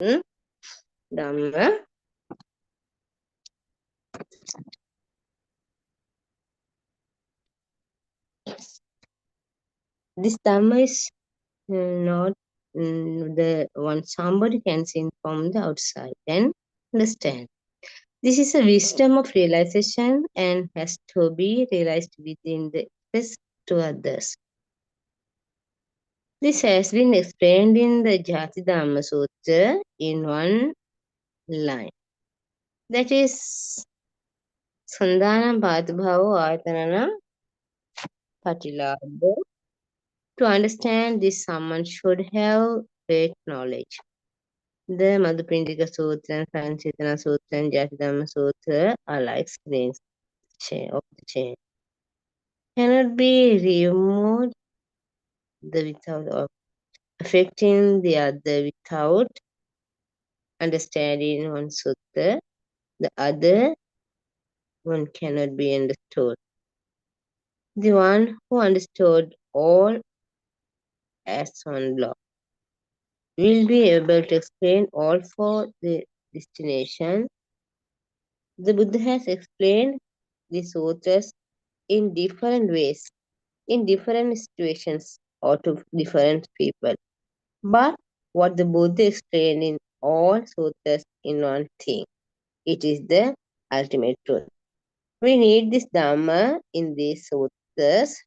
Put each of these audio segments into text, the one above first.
Dhamma. This Dhamma is not the one somebody can see from the outside and understand. This is a wisdom of realization and has to be realized within the express to others. This has been explained in the Jati Dhamma Sutra in one line. That is Sandhanam Patibhavo Ayatanana Patilabha. To understand this, someone should have great knowledge. The Madhupindika Sutra and Sanchitana Sutra and Jatidhamma Sutra are like links of the chain. Cannot be removed the without affecting the other without understanding one sutta. The other one cannot be understood. The one who understood all as one block will be able to explain all for the destination. The Buddha has explained the sutras in different ways, in different situations, or to different people. But what the Buddha explained in all sutras in one thing, it is the ultimate truth. We need this Dhamma in these sutras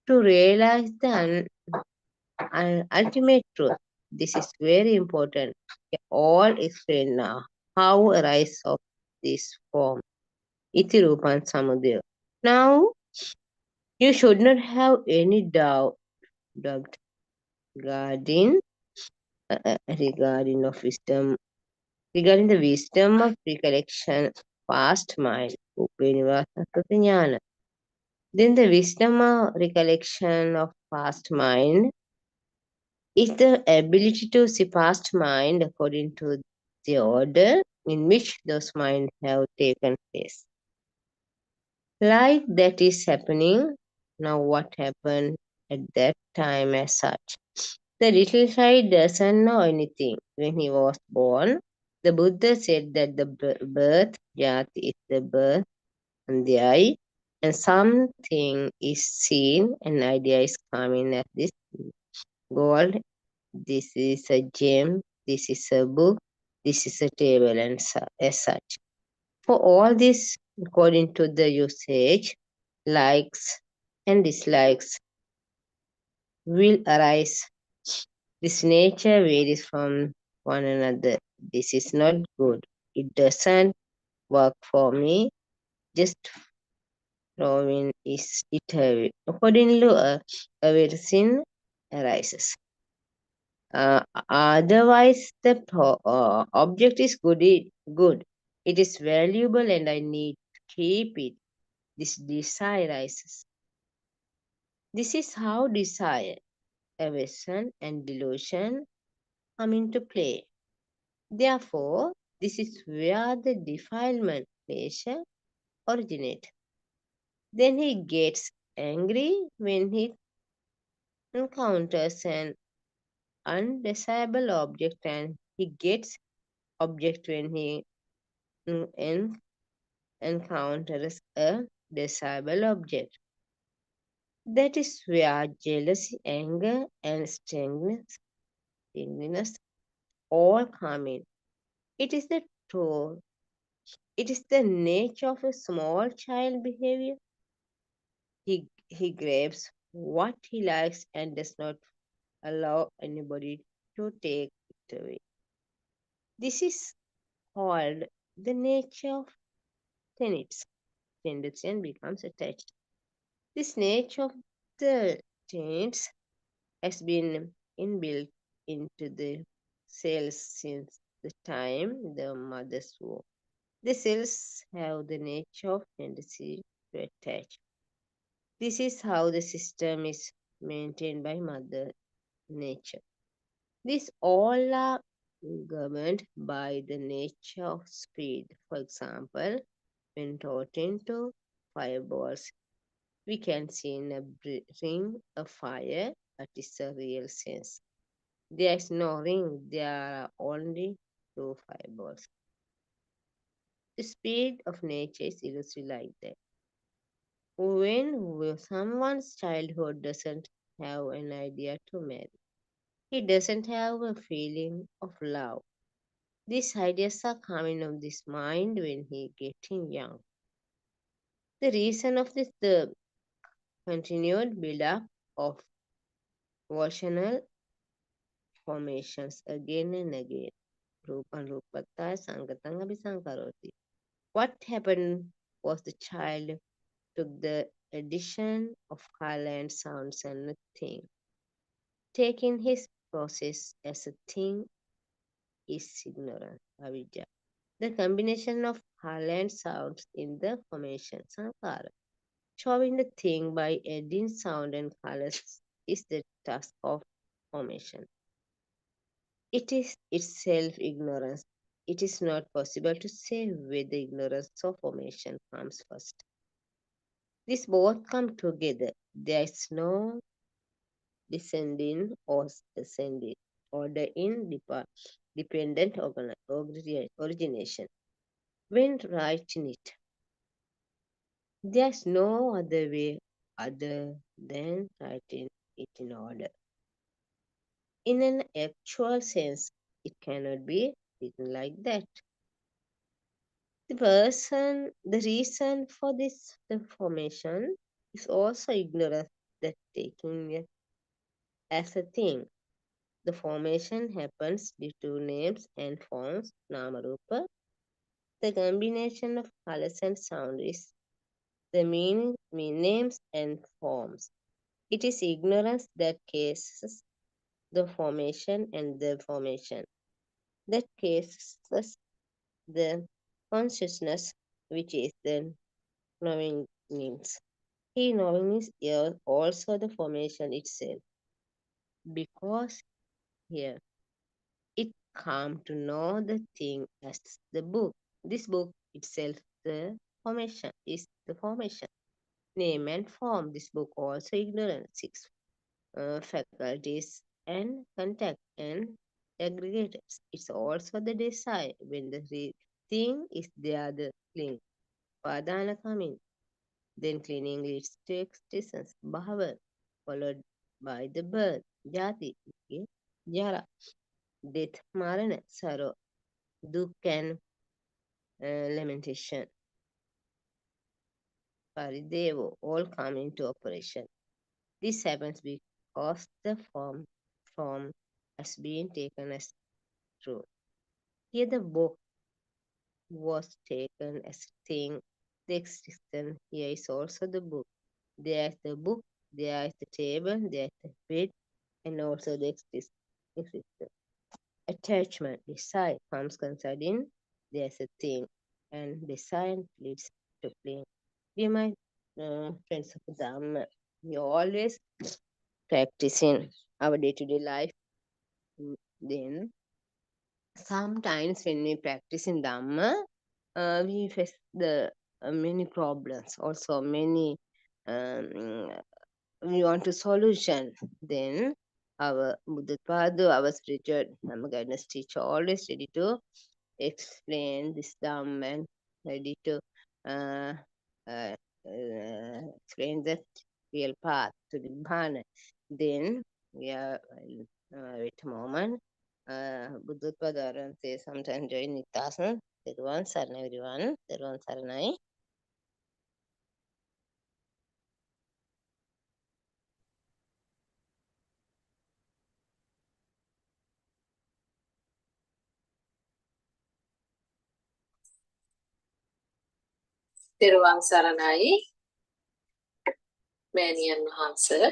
to realize the ultimate truth. This is very important. All explain now how arise of this form. Iti Rupan Samudaya. Now you should not have any doubt regarding regarding of wisdom, regarding the wisdom of recollection, past mind, Upanivasana. Then the wisdom of recollection of past mind is the ability to see past mind according to the order in which those minds have taken place. Like that is happening now, what happened at that time as such. The little child doesn't know anything. When he was born, the Buddha said that the birth, jati, is the birth and the eye, and something is seen, an idea is coming as this gold, this is a gem, this is a book, this is a table, and as such. For all this, according to the usage, likes and dislikes will arise. This nature varies from one another. This is not good. It doesn't work for me. Just throwing is it away. Accordingly, aversion arises. Otherwise, the object is good. It is valuable and I need to keep it. This desire arises. This is how desire, aversion, and delusion come into play. Therefore, this is where the defilement, pleasure, originates. Then he gets angry when he encounters an undesirable object, and he gets object when he encounters a desirable object. That is where jealousy, anger, and stinginess all come in. It is the truth. It is the nature of a small child behavior. He grabs what he likes and does not allow anybody to take it away. This is called the nature of tenets. Tendency and becomes attached. This nature of the tenets has been inbuilt into the cells since the time the mother's womb. The cells have the nature of tendency to attach. This is how the system is maintained by Mother Nature. These all are governed by the nature of speed. For example, when taught into fireballs, we can see in a ring a fire, that is a real sense. There is no ring, there are only two fireballs. The speed of nature is illustrated like that. When someone's childhood doesn't have an idea to marry, he doesn't have a feeling of love. These ideas are coming of this mind when he getting young. The reason of this the continued build-up of versional formations again and again. Rupan rupataya sangatang abhisankaroti. What happened was the child took the addition of color and sounds and a thing. Taking his process as a thing is ignorance, avidya. The combination of color and sounds in the formation sankara. Showing the thing by adding sound and colors is the task of formation. It is itself ignorance. It is not possible to say whether ignorance or formation comes first. These both come together. There is no descending or ascending order in dependent origination. When writing it, there is no other way other than writing it in order. In an actual sense, it cannot be written like that. The reason for this the formation is also ignorance that taking it as a thing. The formation happens due to names and forms, namarupa. The combination of colors and sound is the mean names and forms. It is ignorance that cases the formation and the formation that cases the consciousness, which is the knowing means. He knowing is also the formation itself, because here it come to know the thing as the book. This book itself the formation is the formation. Name and form. This book also ignorance. Six faculties and contact and aggregators. It's also the desire. When the thing is there, the link. Padana coming. Then cleaning leads to existence. Bhava, followed by the birth. Jati, okay? Jara, death, marana, sorrow, dukh and lamentation. Paridevo, all come into operation. This happens because the form has been taken as true. Here the book was taken as a thing. The existence here is also the book. There is the book, there is the table, there is the bed, and also the existence. Attachment, desire comes concerning there's a thing, and desire leads to play. We my friends of Dhamma, we always practice in our day-to-day life. Then sometimes when we practice in Dhamma, we face the many problems, also many um, we want a solution. Then our Buddha our spiritual guidance teacher, always ready to explain this Dhamma and ready to uh, uh, explain the real path to Nibbana. Then we are wait a moment. Buddha say sometime join Nitasana. Everyone, Sarana, everyone. Everyone, Saranai. තෙරුවන් සරණයි මෑණියන් වහන්සේ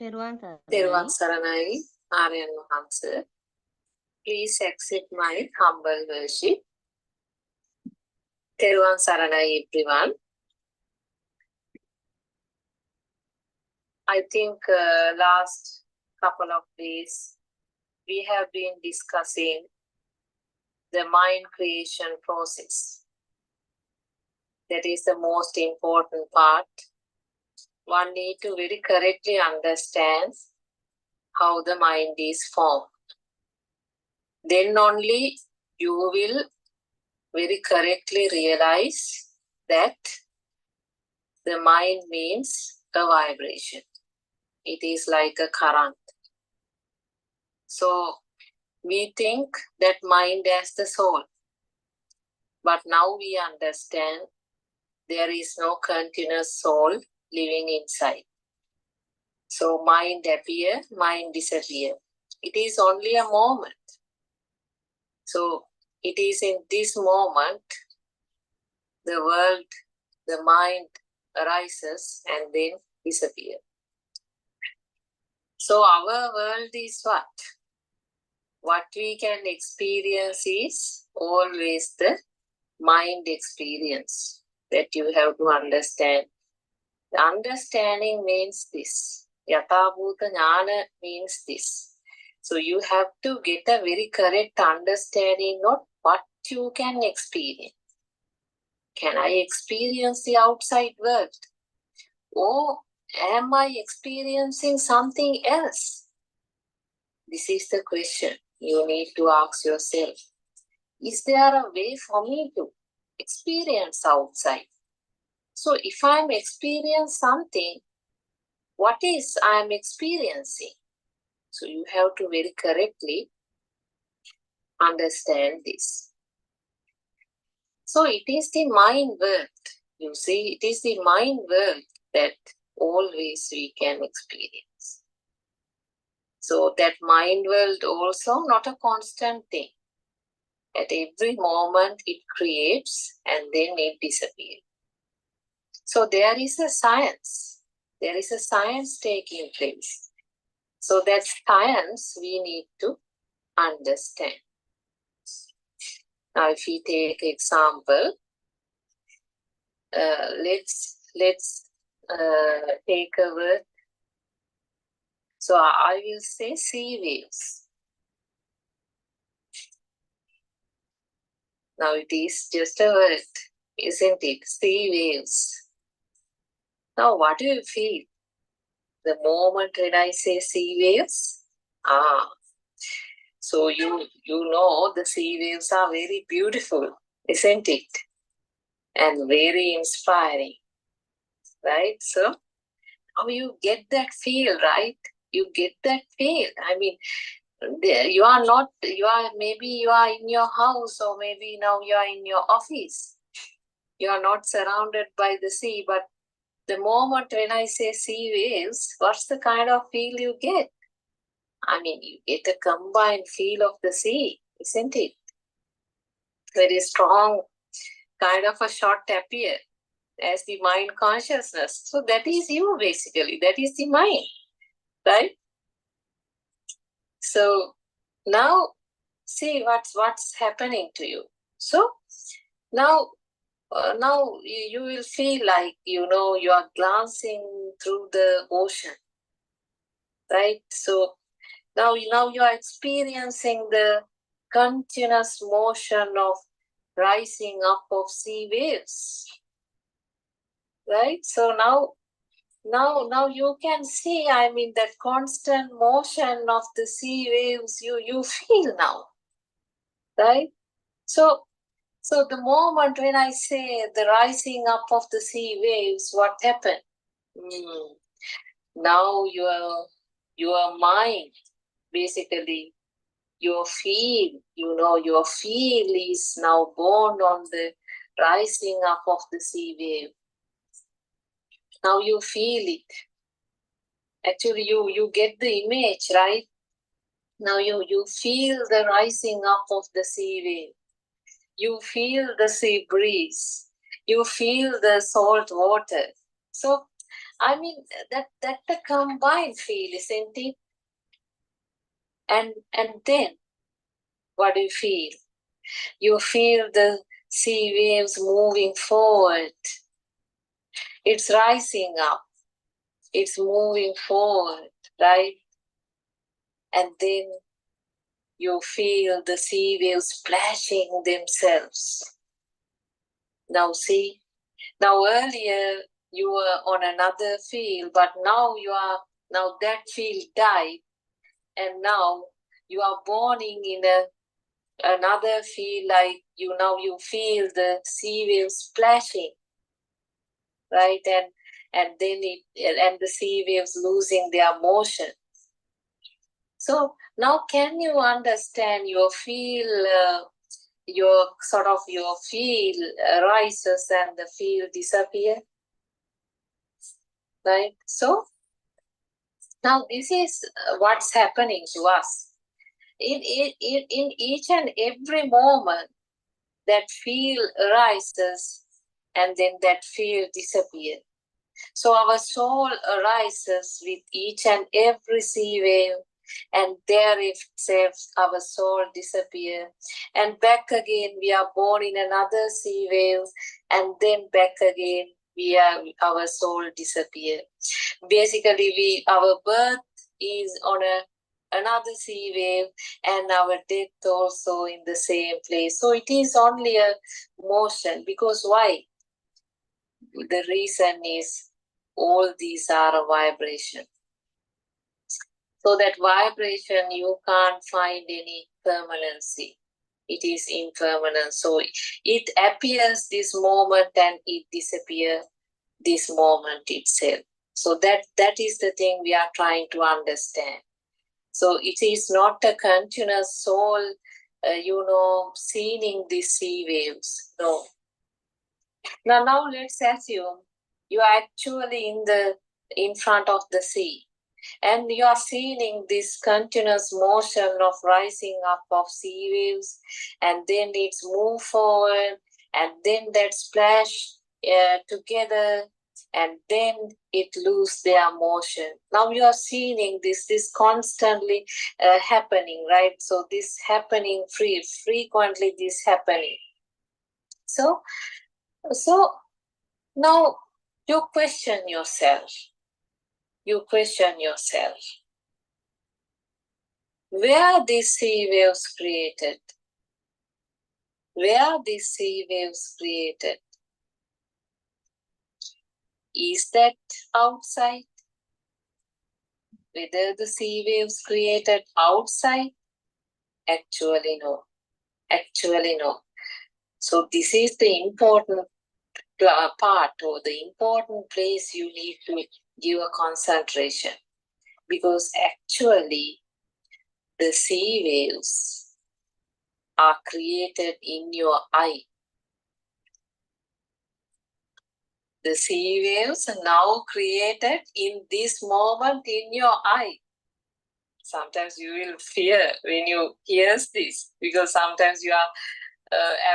තෙරුවන් සරණයි ආර්යයන් වහන්සේ. Please accept my humble worship. තෙරුවන් සරණයි everyone. I think last couple of days we have been discussing the mind creation process. That is the most important part. One need to very correctly understand how the mind is formed. Then only you will very correctly realize that the mind means a vibration. It is like a current. So we think that mind has the soul. But now we understand there is no continuous soul living inside. So mind appear, mind disappear. It is only a moment. So it is in this moment the world, the mind arises and then disappears. So our world is what? What we can experience is always the mind experience that you have to understand. The understanding means this. Yatabhuta jnana means this. So you have to get a very correct understanding of what you can experience. Can I experience the outside world? Or am I experiencing something else? This is the question you need to ask yourself. Is there a way for me to experience outside? So if I'm experiencing something, what is I'm experiencing? So you have to very correctly understand this. So it is the mind world. You see, it is the mind world that always we can experience. So that mind world also not a constant thing. At every moment it creates and then it disappears. So there is a science. There is a science taking place. So that science we need to understand. Now if we take example, let's take a word. So I will say sea waves. Now it is just a word, isn't it? Sea waves. Now what do you feel? The moment when I say sea waves? So you know the sea waves are very beautiful, isn't it? And very inspiring, right? So now you get that feel, right? You get that feel. I mean, you are in your house, or maybe now you are in your office. You are not surrounded by the sea, but the moment when I say sea waves, what's the kind of feel you get? I mean, you get a combined feel of the sea, isn't it? Very strong kind of a shot appear as the mind consciousness. So that is you basically, that is the mind, right? So now see what's happening to you. So now you will feel like, you are glancing through the ocean, right? So now you are experiencing the continuous motion of rising up of sea waves, right? So now you can see, I mean, that constant motion of the sea waves you feel now, right? So the moment when I say the rising up of the sea waves, what happened? Now your mind, basically, your feel is now born on the rising up of the sea wave. Now you feel it. Actually, you get the image, right? Now you feel the rising up of the sea wave. You feel the sea breeze. You feel the salt water. So, I mean, that the combined feel, isn't it? And then, what do you feel? You feel the sea waves moving forward. It's rising up. It's moving forward, right? And then you feel the sea waves splashing themselves. Now see, now earlier you were on another field, but now that field died and now you are born in another field, like you feel the sea waves splashing, right? And then the sea waves losing their motion. So now can you understand your feel, your feel rises and the feel disappear, right? So now this is what's happening to us. In each and every moment, that feel arises and then that feel disappears. So our soul arises with each and every sea wave, and there itself our soul disappears. And back again we are born in another sea wave, and then back again our soul disappears. Basically, our birth is on another sea wave, and our death also in the same place. So it is only a motion. Because why? The reason is all these are a vibration. So that vibration, you can't find any permanency. It is impermanent. So it appears this moment and it disappears this moment itself. So that is the thing we are trying to understand. So it is not a continuous soul, seeing these sea waves. No. Now let's assume you are actually in front of the sea, and you are seeing this continuous motion of rising up of sea waves, and then it's move forward, and then that splash together, and then it lose their motion. Now you are seeing this constantly happening, right? So this happening frequently, this happening. So now you question yourself. Where these sea waves created? Where these sea waves created? Is that outside? Whether the sea waves created outside? Actually no. So this is the important part, or the important place you need to give a concentration. Because actually the sea waves are created in your eye. The sea waves are now created in this moment in your eye. Sometimes you will fear when you hear this, because sometimes you are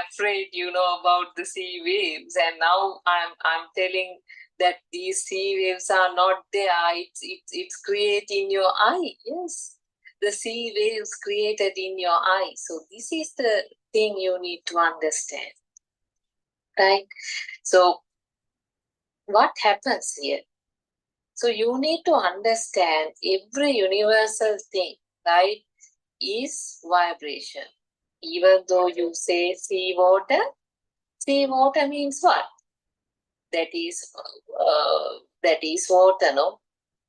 afraid, about the sea waves. And now I'm telling that these sea waves are not there. It's created in your eye. Yes, the sea waves created in your eye. So this is the thing you need to understand, right? So what happens here? So you need to understand every universal thing, right, is vibration. Even though you say sea water means what? That is water, no?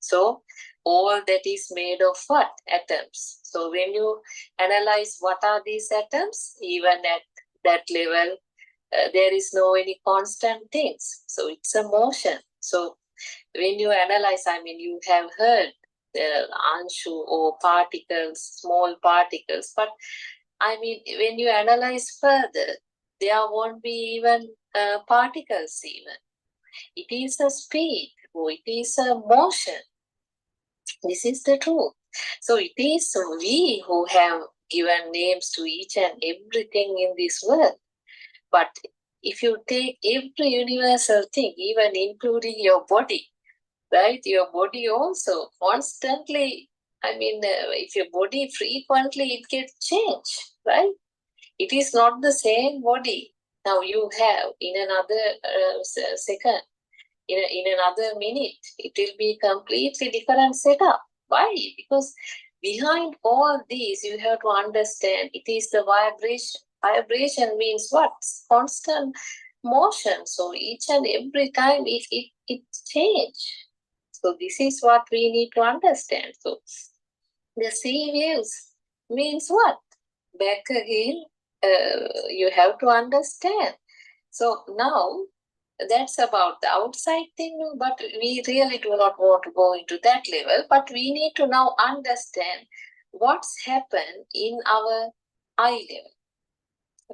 So all that is made of what? Atoms. So when you analyze what are these atoms, even at that level, there is no any constant things. So it's a motion. So when you analyze, you have heard the anshu, or particles, small particles, but when you analyze further, there won't be even particles even. It is a speed, or it is a motion. This is the truth. So it is we who have given names to each and everything in this world. But if you take every universal thing, even including your body, right? Your body also constantly, if your body frequently, it gets changed, right? It is not the same body now you have in another second, in another minute. It will be completely different setup. Why? Because behind all these, you have to understand it is the vibration. Vibration means what? Constant motion. So each and every time it changes. So this is what we need to understand. So The C waves means what? Back again, you have to understand. So now that's about the outside thing, but we really do not want to go into that level. But we need to now understand what's happened in our eye level,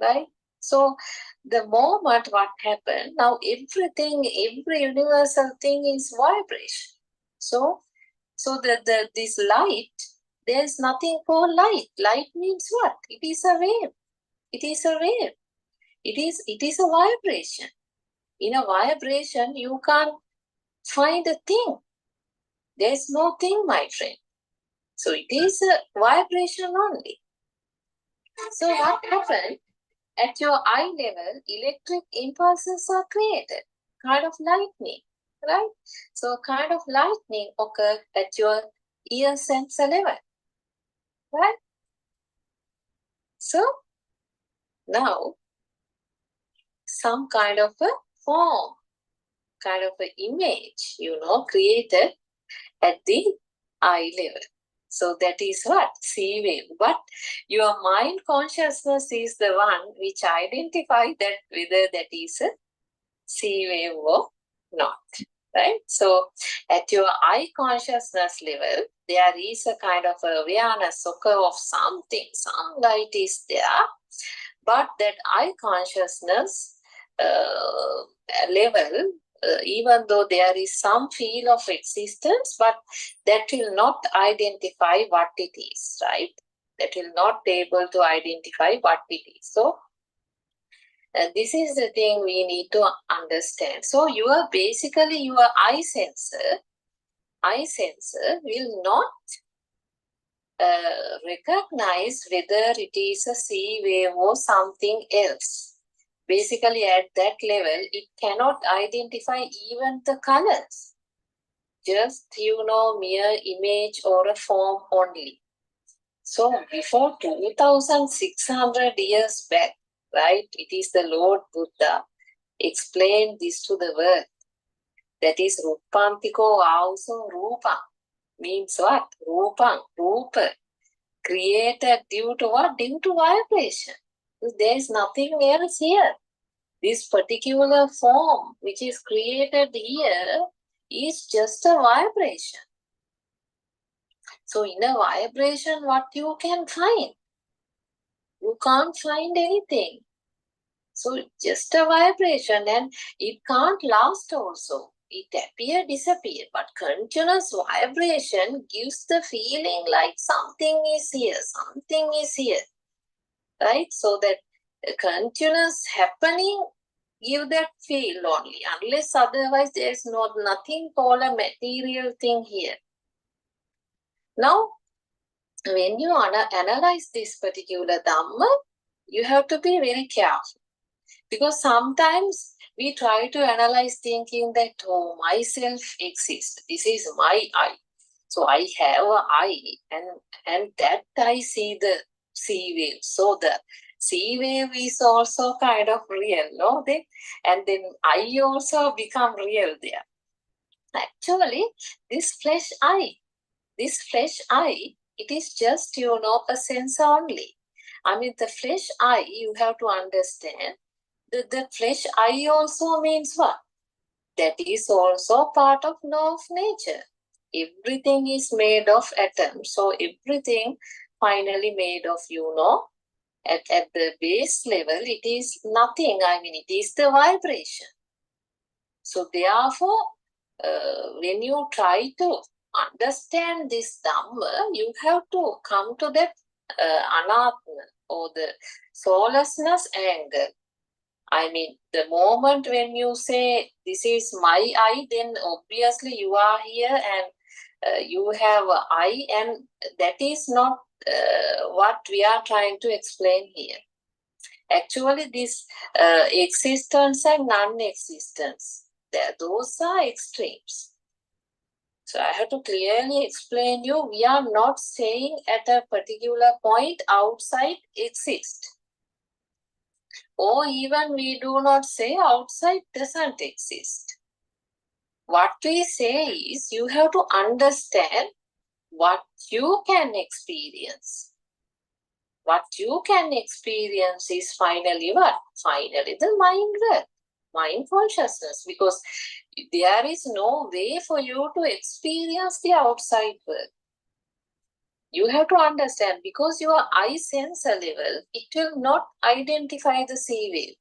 right? So the moment what happened, now everything, every universal thing is vibration. So this light, there's nothing called light. Light means what? It is a wave. It is a wave. It is a vibration. In a vibration, you can't find a thing. There's no thing, my friend. So it is a vibration only. So what happened? At your eye level, electric impulses are created, kind of lightning, right? So kind of lightning occurs at your ear sensor level, right? So now some kind of a form, kind of an image, created at the eye level. So that is what? C wave. But your mind consciousness is the one which identifies that whether that is a C wave or not. Right? So at your eye consciousness level, there is a kind of awareness of something, some light is there, but that eye consciousness level, even though there is some feel of existence, but that will not identify what it is, right? That will not be able to identify what it is. So this is the thing we need to understand. So basically your eye sensor will not recognize whether it is a C wave or something else. Basically at that level, it cannot identify even the colors. Just, mere image or a form only. So before 2600 years back, right, it is the Lord Buddha explained this to the world. That is Rupantiko also Rupa. Means what? Rupang, Rupa. Created due to what? Due to vibration. There is nothing else here. This particular form which is created here is just a vibration. So in a vibration, what you can find? You can't find anything. So just a vibration, and it can't last also. It appear, disappear, but continuous vibration gives the feeling like something is here, something is here, right? So that continuous happening give that feel only, unless otherwise there is nothing called a material thing here. Now, when you analyze this particular Dhamma, you have to be very careful. Because sometimes we try to analyze thinking that, oh, myself exists. This is my I. So I have an I, and that I see the C wave. So the C wave is also kind of real, no? And then I also become real there. Actually, this flesh I, it is just, a sense only. I mean, the flesh I, you have to understand, the flesh I also means what? That is also part of law of nature. Everything is made of atoms. So everything finally made of, at the base level, it is nothing. I mean, it is the vibration. So therefore, when you try to understand this Dhamma, you have to come to that anatma, or the soullessness angle. I mean, the moment when you say, this is my I, then obviously you are here and you have an I, and that is not what we are trying to explain here. Actually, this existence and non-existence, those are extremes. So I have to clearly explain you, we are not saying at a particular point outside exists. Or even we do not say outside doesn't exist. What we say is, you have to understand what you can experience. What you can experience is finally what? Finally the mind work, mind consciousness, because there is no way for you to experience the outside world. You have to understand, because your eye sensor level, it will not identify the sea wave.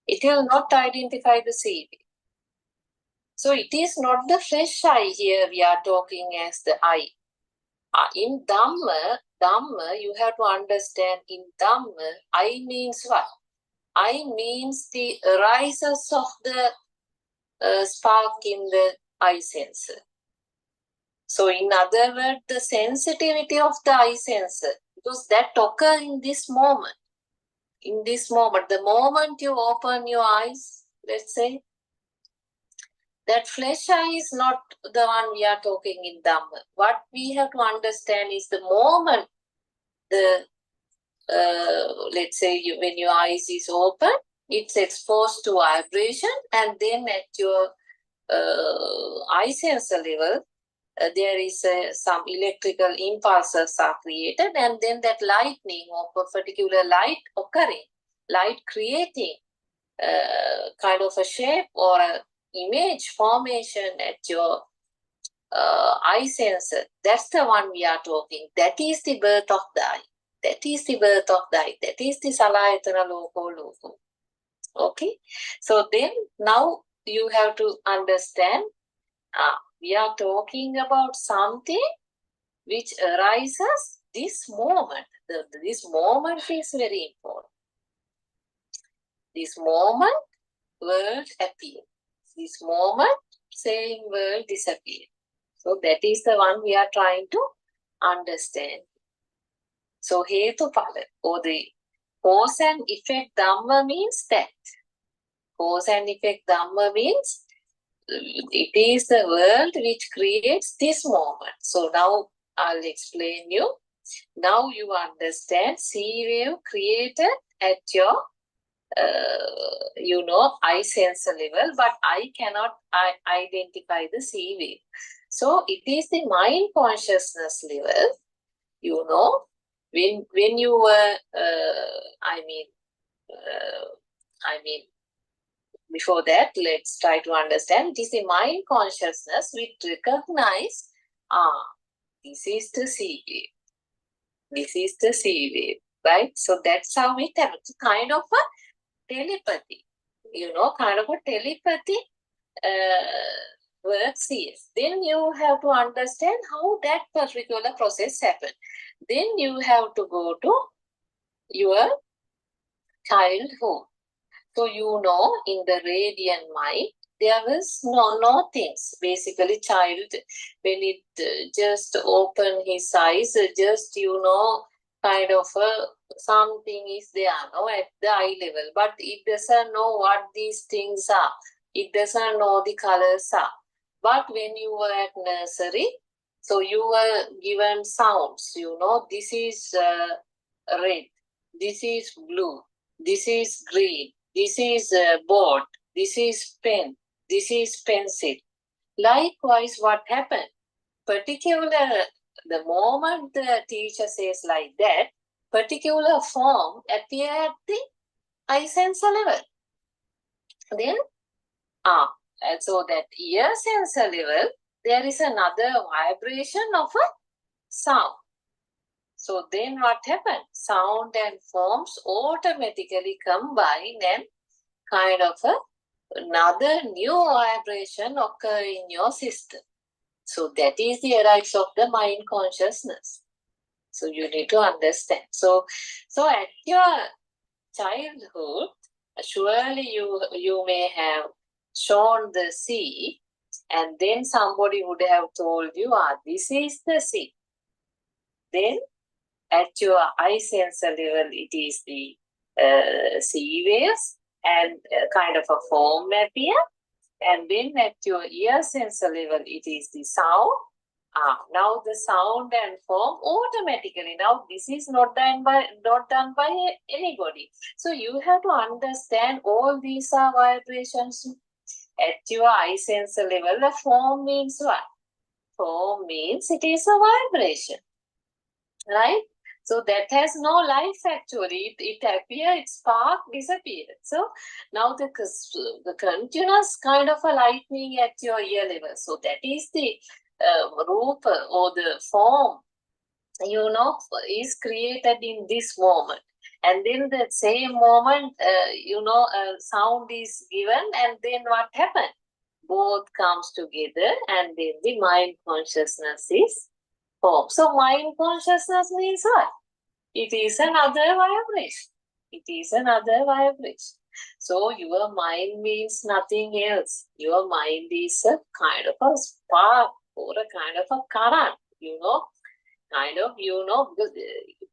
It will not identify the sea wave. So it is not the fresh eye here we are talking as the eye. In Dhamma, you have to understand, in Dhamma, eye means what? Eye means the arises of the spark in the eye sensor. So in other words, the sensitivity of the eye sensor, because that occurs in this moment. In this moment, the moment you open your eyes, let's say, that flesh eye is not the one we are talking in Dhamma. What we have to understand is the moment let's say when your eyes is open, it's exposed to vibration, and then at your eye sensor level, there is some electrical impulses are created, and then that lightning of a particular light occurring, light creating kind of a shape or an image formation at your eye sensor. That's the one we are talking. That is the birth of the eye. That is the birth of the eye. That is the Salayatana Loko. Okay? So then now you have to understand, we are talking about something which arises this moment. This moment is very important. This moment, world appear. This moment, same world disappear. So that is the one we are trying to understand. So Hetupala, or the cause and effect Dhamma means that. Cause and effect Dhamma means it is the world which creates this moment. So now I'll explain you. Now you understand sea wave created at your eye sensor level, but I cannot identify the sea wave. So it is the mind consciousness level, when you were, before that, let's try to understand. It is the mind consciousness which recognize, this is the sea wave. This is the sea wave, right? So that's how it happens. It's kind of a telepathy, kind of a telepathy works here. Then you have to understand how that particular process happened. Then you have to go to your childhood. So in the radiant mind, there was no things. Basically, child, when it just open his eyes, just kind of something is there, at the eye level, but it doesn't know what these things are. It doesn't know the colors are. But when you were at nursery, so you were given sounds. This is red. This is blue. This is green. This is board, this is pen, this is pencil. Likewise, what happened? The moment the teacher says like that, particular form appear at the eye sensor level. Then, and so that ear sensor level, there is another vibration of a sound. So then what happened? Sound and forms automatically combine and kind of another new vibration occur in your system. So that is the arise of the mind consciousness. So you need to understand. So at your childhood, surely you may have shown the sea, and then somebody would have told you, this is the sea. Then at your eye sensor level, it is the sea waves and kind of a form appear. And then at your ear sensor level, it is the sound. Now the sound and form automatically. Now this is not done by anybody. So you have to understand all these are vibrations. At your eye sensor level, the form means what? form means it is a vibration, right? So that has no life actually. It appears, it spark, disappears. So now the continuous kind of a lightning at your ear level. So that is the rupa or the form, is created in this moment. And then the same moment, sound is given, and then what happened? Both comes together, and then the mind consciousness is formed. So mind consciousness means what? It is another vibration. It is another vibration. So your mind means nothing else. Your mind is a kind of a spark or a kind of a current, because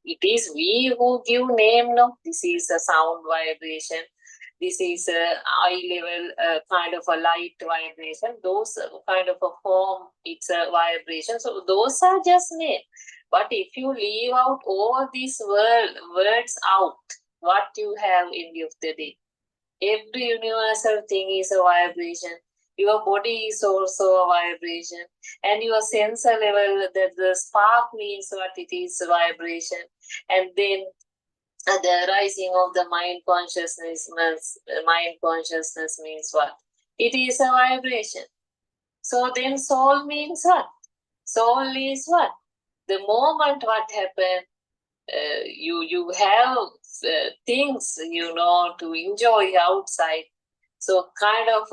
it is we who give name, no? This is a sound vibration. This is a eye level kind of a light vibration. Those kind of a form, it's a vibration. So those are just name. But if you leave out all these words out, what you have in the end of the day? Every universal thing is a vibration. Your body is also a vibration. And your sensor level, that the spark means what it is, a vibration. And then the rising of the mind consciousness means what? It is a vibration. So then soul means what? Soul is what? The moment what happened, you have things, to enjoy outside. So kind of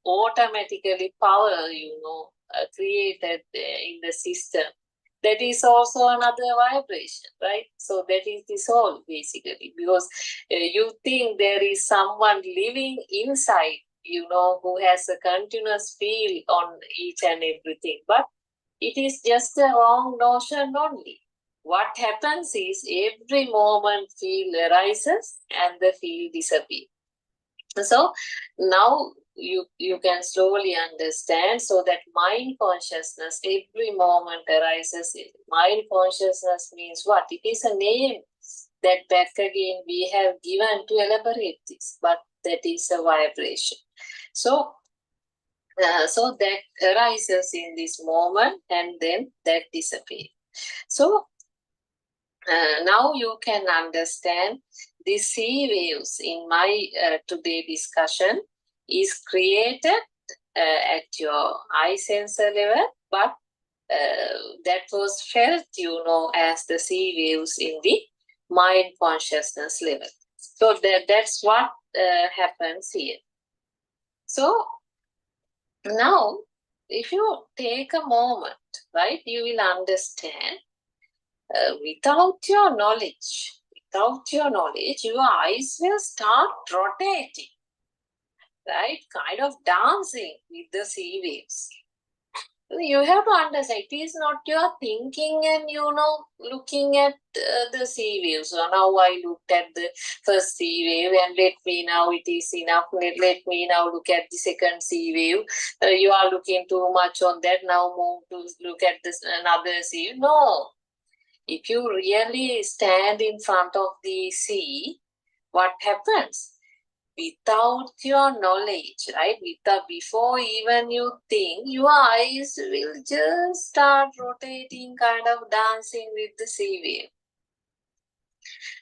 automatically power, created in the system. That is also another vibration, right? So that is the soul basically, because you think there is someone living inside, who has a continuous feel on each and everything. But it is just a wrong notion only. What happens is every moment feel arises and the feel disappears. So now you can slowly understand, so that mind consciousness every moment arises. Mind consciousness means what? It is a name that back again we have given to elaborate this, but that is a vibration. So that arises in this moment and then that disappears. So now you can understand the sea waves in my today discussion is created at your eye sensor level, but that was felt, as the sea waves in the mind consciousness level. So that's what happens here. So now, if you take a moment, right, you will understand. Without your knowledge, your eyes will start rotating, right? Kind of dancing with the sea waves. You have to understand, it is not your thinking and, looking at the sea waves. So now I looked at the first sea wave and let me now, it is enough. Let me now look at the second sea wave. You are looking too much on that. Now move to look at this another sea wave. No. If you really stand in front of the sea, what happens? Without your knowledge, right? Before even you think, your eyes will just start rotating, kind of dancing with the sea wave.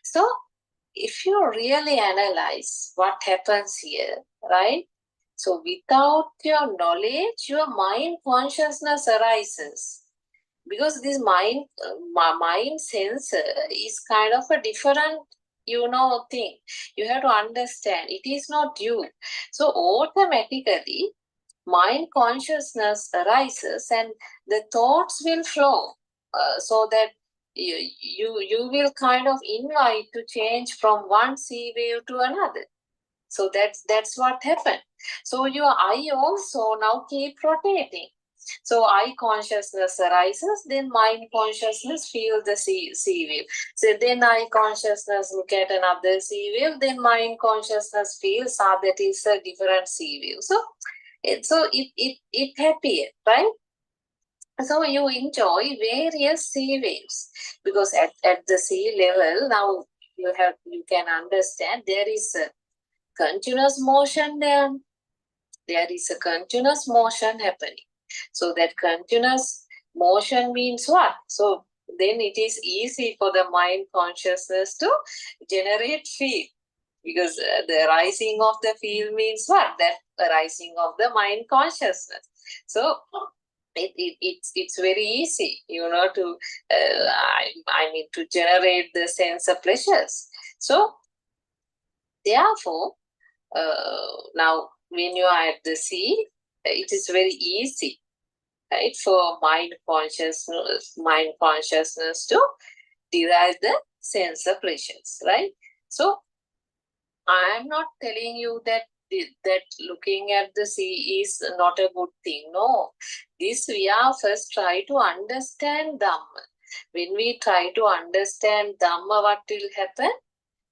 So, if you really analyze what happens here, right? So, without your knowledge, your mind consciousness arises. Because this mind sensor is kind of a different, thing. You have to understand, it is not you. So automatically, mind consciousness arises and the thoughts will flow, so that you will kind of invite to change from one sea wave to another. So that's what happened. So your eye also now keep rotating. So eye consciousness arises, then mind consciousness feel the sea wave. So then eye consciousness look at another sea wave, then mind consciousness feels that is a different sea wave. So it happy, right? So you enjoy various sea waves, because at the sea level now you can understand there is a continuous motion there. There is a continuous motion happening. So that continuous motion means what? So then it is easy for the mind consciousness to generate feel, because the rising of the feel means what? That rising of the mind consciousness. So it's very easy, to I mean to generate the sense of pleasures. So therefore, now when you are at the sea, it is very easy, right, for mind consciousness to derive the sense of pleasures, right? So I am not telling you that looking at the sea is not a good thing. No, this we are first try to understand Dhamma. When we try to understand Dhamma, what will happen?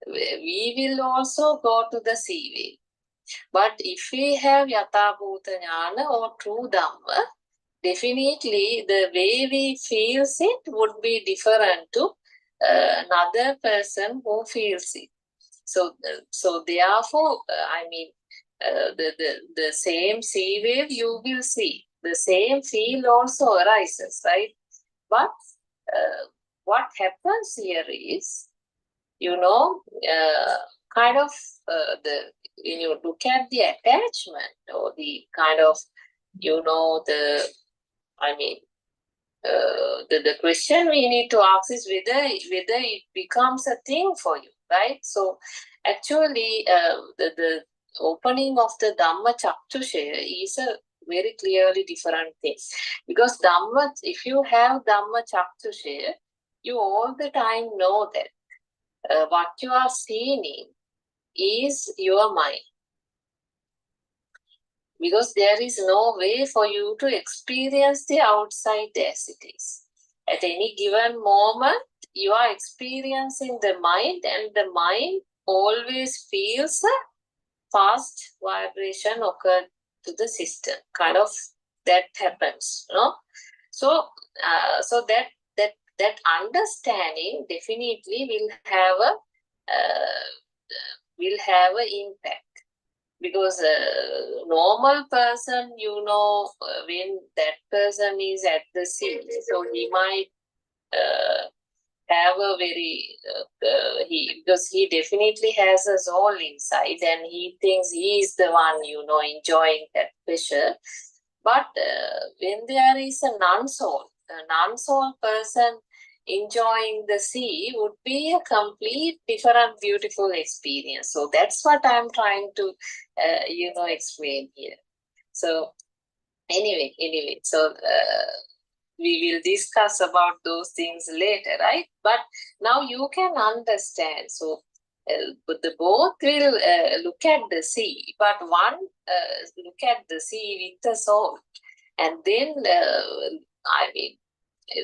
We will also go to the sea way. But if we have Yatha Bhuta Jnana or true Dhamma, definitely the way we feel it would be different to another person who feels it. So therefore, the same sea wave you will see, the same feel also arises, right? But what happens here is, kind of when you look at the attachment or the kind of, the question we need to ask is whether it becomes a thing for you, right? So actually, the opening of the Dhamma Chaktushaya is a very clearly different thing, because Dhamma, if you have Dhamma Chaktushaya, you all the time know that what you are seeing is your mind, because there is no way for you to experience the outside as it is. At any given moment, you are experiencing the mind, and the mind always feels a fast vibration occur to the system. Kind of that happens, no? So, that understanding definitely will have an impact, because normal person, when that person is at the sea, so he might have a very because he definitely has a soul inside, and he thinks he is the one, enjoying that pleasure. But when there is a non-soul person enjoying the sea, would be a complete different beautiful experience. So that's what I'm trying to explain here. So anyway, so we will discuss about those things later, right? But now you can understand. So but the both will look at the sea, but one look at the sea with the soul, and then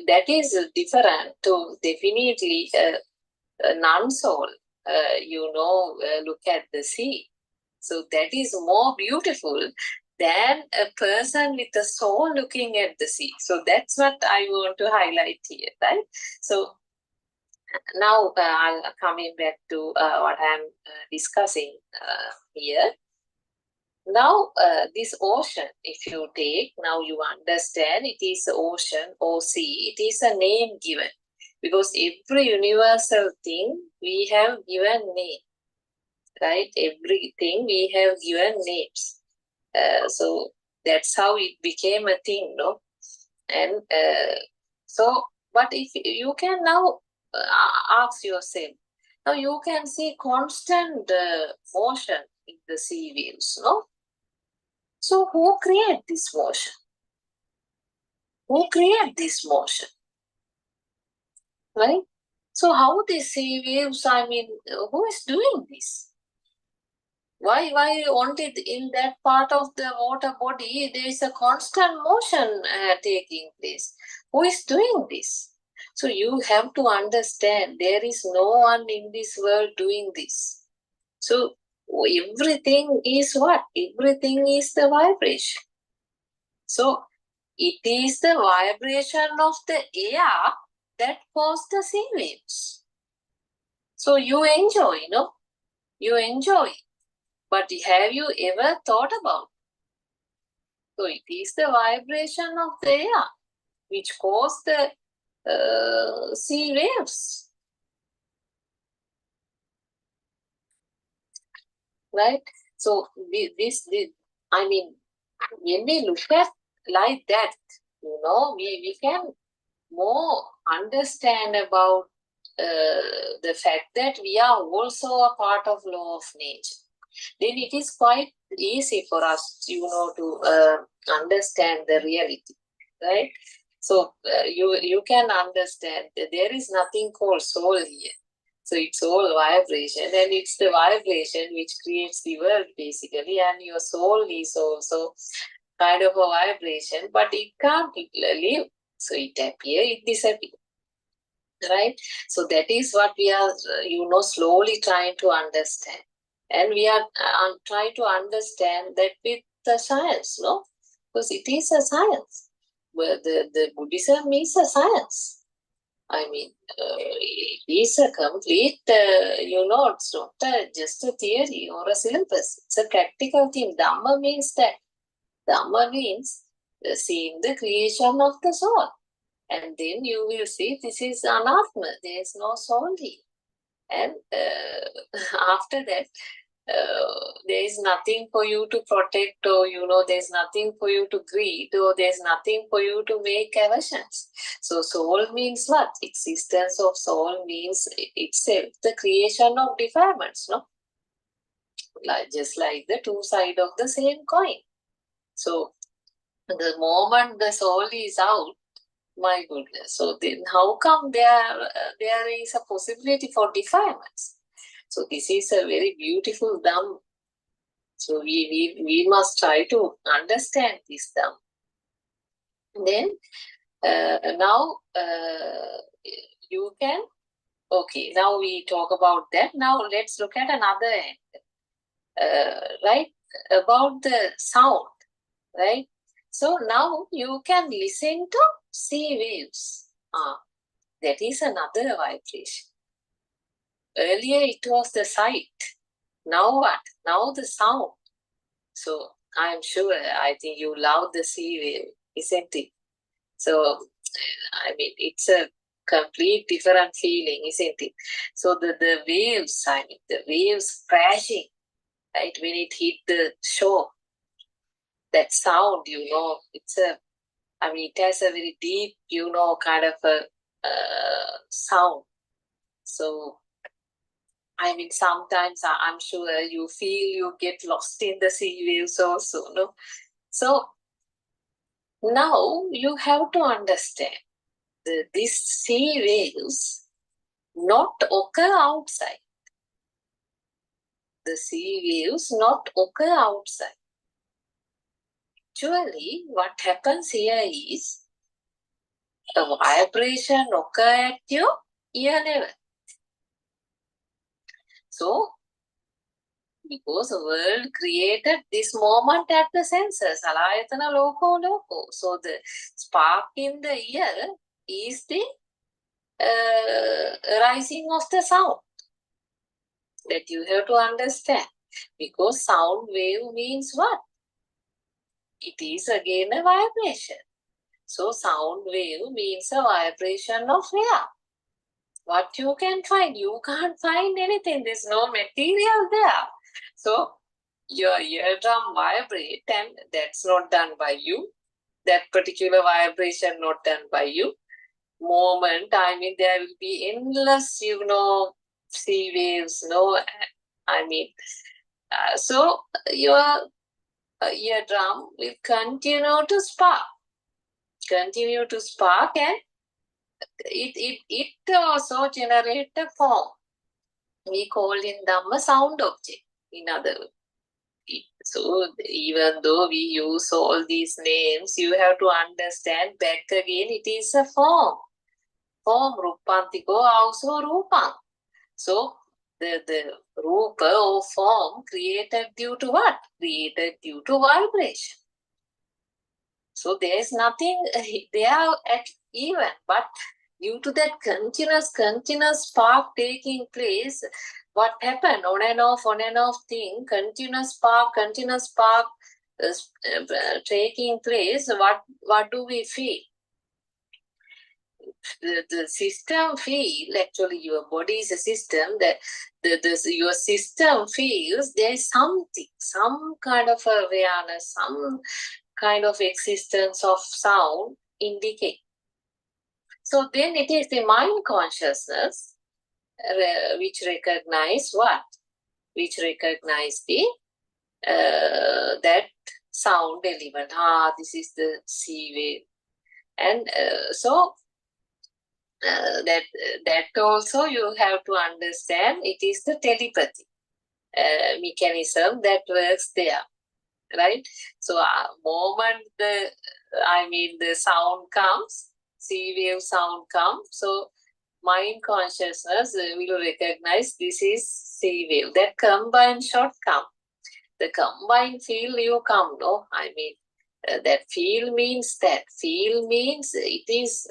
that is different to definitely a non-soul, look at the sea. So that is more beautiful than a person with a soul looking at the sea. So that's what I want to highlight here, right? So now I'll coming back to what I'm discussing here. Now, this ocean, if you take, now you understand it is ocean or sea, it is a name given. Because every universal thing we have given name, right? Everything we have given names. So that's how it became a thing, no? And but if you can now ask yourself, now you can see constant motion in the sea waves, no? So who create this motion? Who create this motion? Right? So how the sea waves, who is doing this? Why only in that part of the water body there is a constant motion taking place? Who is doing this? So you have to understand there is no one in this world doing this. So everything is what? Everything is the vibration. So it is the vibration of the air that causes the sea waves. So you enjoy, You enjoy. But have you ever thought about it? So it is the vibration of the air. which cause the sea waves. Right? So I mean, when we look at like that, we can more understand about the fact that we are also a part of law of nature. Then it is quite easy for us, to understand the reality, right? So you can understand that there is nothing called soul here. So it's all vibration, and it's the vibration which creates the world basically, and your soul is also kind of a vibration, but it can't live. So it appears, it disappears. Right? So that is what we are, slowly trying to understand. And we are trying to understand that with the science, no? Because it is a science. Well, the Buddhism is a science. I mean, it is a complete, it's not just a theory or a syllabus. It's a practical thing. Dhamma means that. Dhamma means seeing the creation of the soul. And then you will see this is anatma. There is no soul here. And after that, there is nothing for you to protect, or there's nothing for you to greet, or there's nothing for you to make aversions. So soul means what? Existence of soul means itself the creation of defilements, no? Just like the two sides of the same coin. So the moment the soul is out, my goodness. So then how come there is a possibility for defilements? So this is a very beautiful Dhamma. So we must try to understand this Dhamma. Then now you can, okay, now we talk about that. Now let's look at another angle, right? About the sound, right? So now you can listen to sea waves. That is another vibration. Earlier it was the sight. Now what? Now the sound. So I'm sure, I think you love the sea wave, isn't it? So, I mean, it's a complete different feeling, isn't it? So the waves, the waves crashing, right? When it hit the shore, that sound, it has a very deep, kind of a sound. So, I mean, sometimes I'm sure you feel you get lost in the sea waves also, no? So now you have to understand these sea waves not occur outside. The sea waves not occur outside. Actually, what happens here is a vibration occur at your ear level. So, because the world created this moment at the senses, alayatana loko. So the spark in the ear is the rising of the sound. That you have to understand. Because sound wave means what? It is again a vibration. So sound wave means a vibration of air. What you can find? You can't find anything. There's no material there. So your eardrum vibrate, and that's not done by you. That particular vibration not done by you. Moment, there will be endless, sea waves, so your eardrum will continue to spark, and it also generate a form. We call in Dhamma sound object, in other words. So even though we use all these names, you have to understand back again it is a form. Form, Rupantiko, also Rupang. So the rupa or form created due to what? Created due to vibration. So there is nothing there at even, but due to that continuous spark taking place, what happened? On and off thing, continuous spark taking place, what do we feel? the system feel, actually your body is a system, that your system feels there is something, some kind of awareness, some kind of existence of sound indicate. So then it is the mind consciousness which recognize what? Which recognize the that sound element. This is the C wave. And so that also you have to understand, it is the telepathy mechanism that works there, right? So moment the sound comes, C wave sound comes, so mind consciousness will recognize this is C wave. That combined shot come. The combined feel you come, no? That feel means it is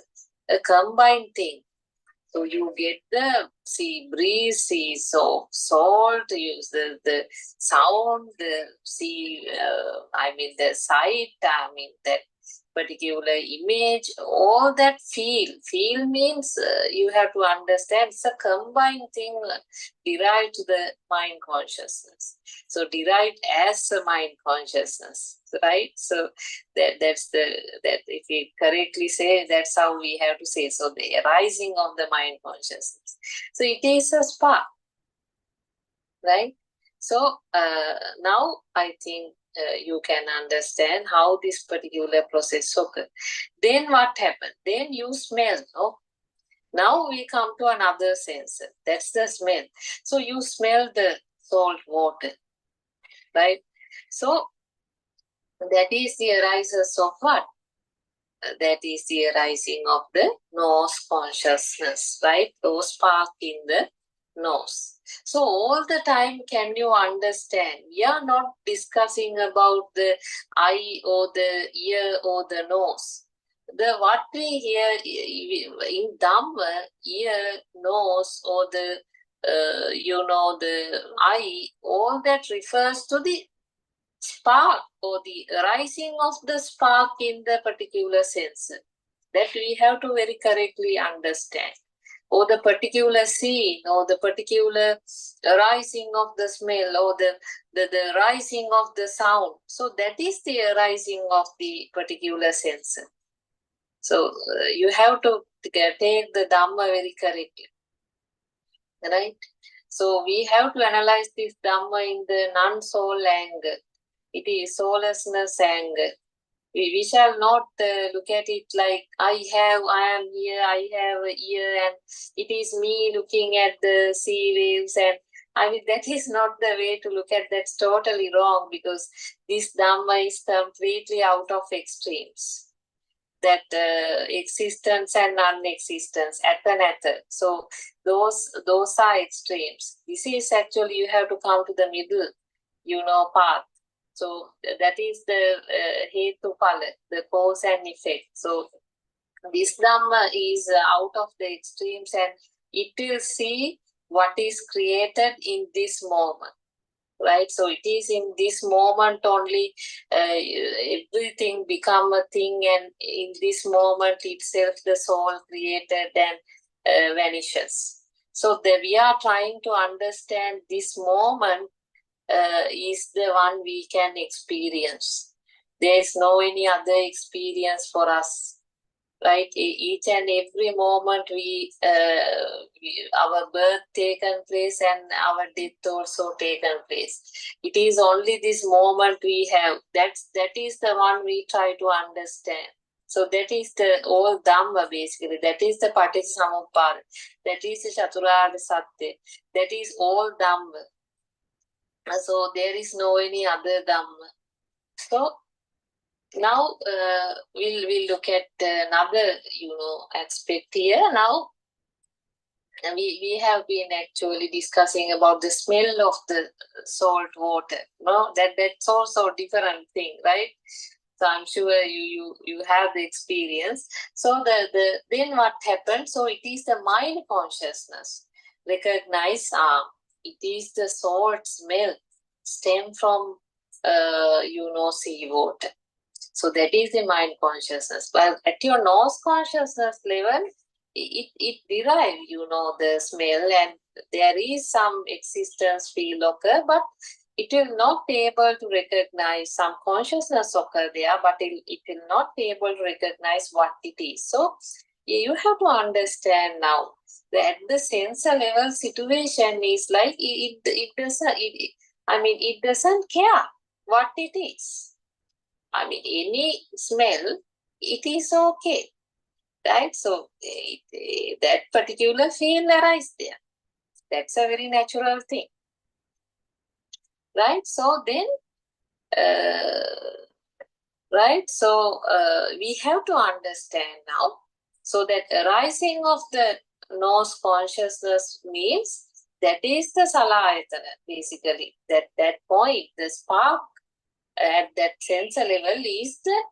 a combined thing. So you get the sea breeze, sea salt, use the sound, the sea, the sight, that particular image, all that feel. Feel means you have to understand it's a combined thing derived to the mind consciousness. So derived as a mind consciousness, right? So that's that if we correctly say, that's how we have to say. So the arising of the mind consciousness. So it is a spark, right? So now I think you can understand how this particular process occurs. Then what happened? Then you smell, no? Now we come to another sensor. That's the smell. So you smell the salt water, right? So that is the arises of what? That is the arising of the nose consciousness, right? Those spark in the nose. So all the time, can you understand? We are not discussing about the eye or the ear or the nose. What we hear in Dhamma, ear, nose, or the the eye, all that refers to the spark or the rising of the spark in the particular sensor. That we have to very correctly understand. Or the particular scene, or the particular rising of the smell, or the rising of the sound. So that is the rising of the particular sensor. So you have to take the Dhamma very correctly, right? So we have to analyze this Dhamma in the non-soul angle. It is soullessness angle. We shall not look at it like I am here, I have a ear, and it is me looking at the sea waves. And that is not the way to look at. That's totally wrong, because this Dhamma is completely out of extremes. That existence and non-existence, at and ether. So those are extremes. This is actually, you have to come to the middle, path. So that is the hetu phala, the cause and effect. So this Dhamma is out of the extremes, and it will see what is created in this moment. Right, so it is in this moment only everything become a thing, and in this moment itself the soul created and vanishes. So we are trying to understand this moment is the one we can experience. There is no any other experience for us. Right, each and every moment our birth taken place and our death also taken place. It is only this moment we have. That is the one we try to understand. So that is the all Dhamma basically. That is the Paticcasamuppada. That is the Chaturarya Satya. That is all Dhamma. So there is no any other Dhamma. So now we'll look at another aspect here. Now we have been actually discussing about the smell of the salt water. No, that's also a different thing, right? So I'm sure you have the experience. So then what happened? So it is the mind consciousness recognize it is the salt smell stem from sea water. So that is the mind consciousness. But at your nose consciousness level, it derive, the smell, and there is some existence feel occur, but it will not be able to recognize some consciousness occur there, but it will not be able to recognize what it is. So you have to understand now that the sensor level situation is like it doesn't care what it is. I mean, any smell, it is okay, right? So that particular feel arises there. That's a very natural thing, right? So then, right? So we have to understand now. So that arising of the nose consciousness means that is the salayatana, basically. That point, the spark at that sensor level is the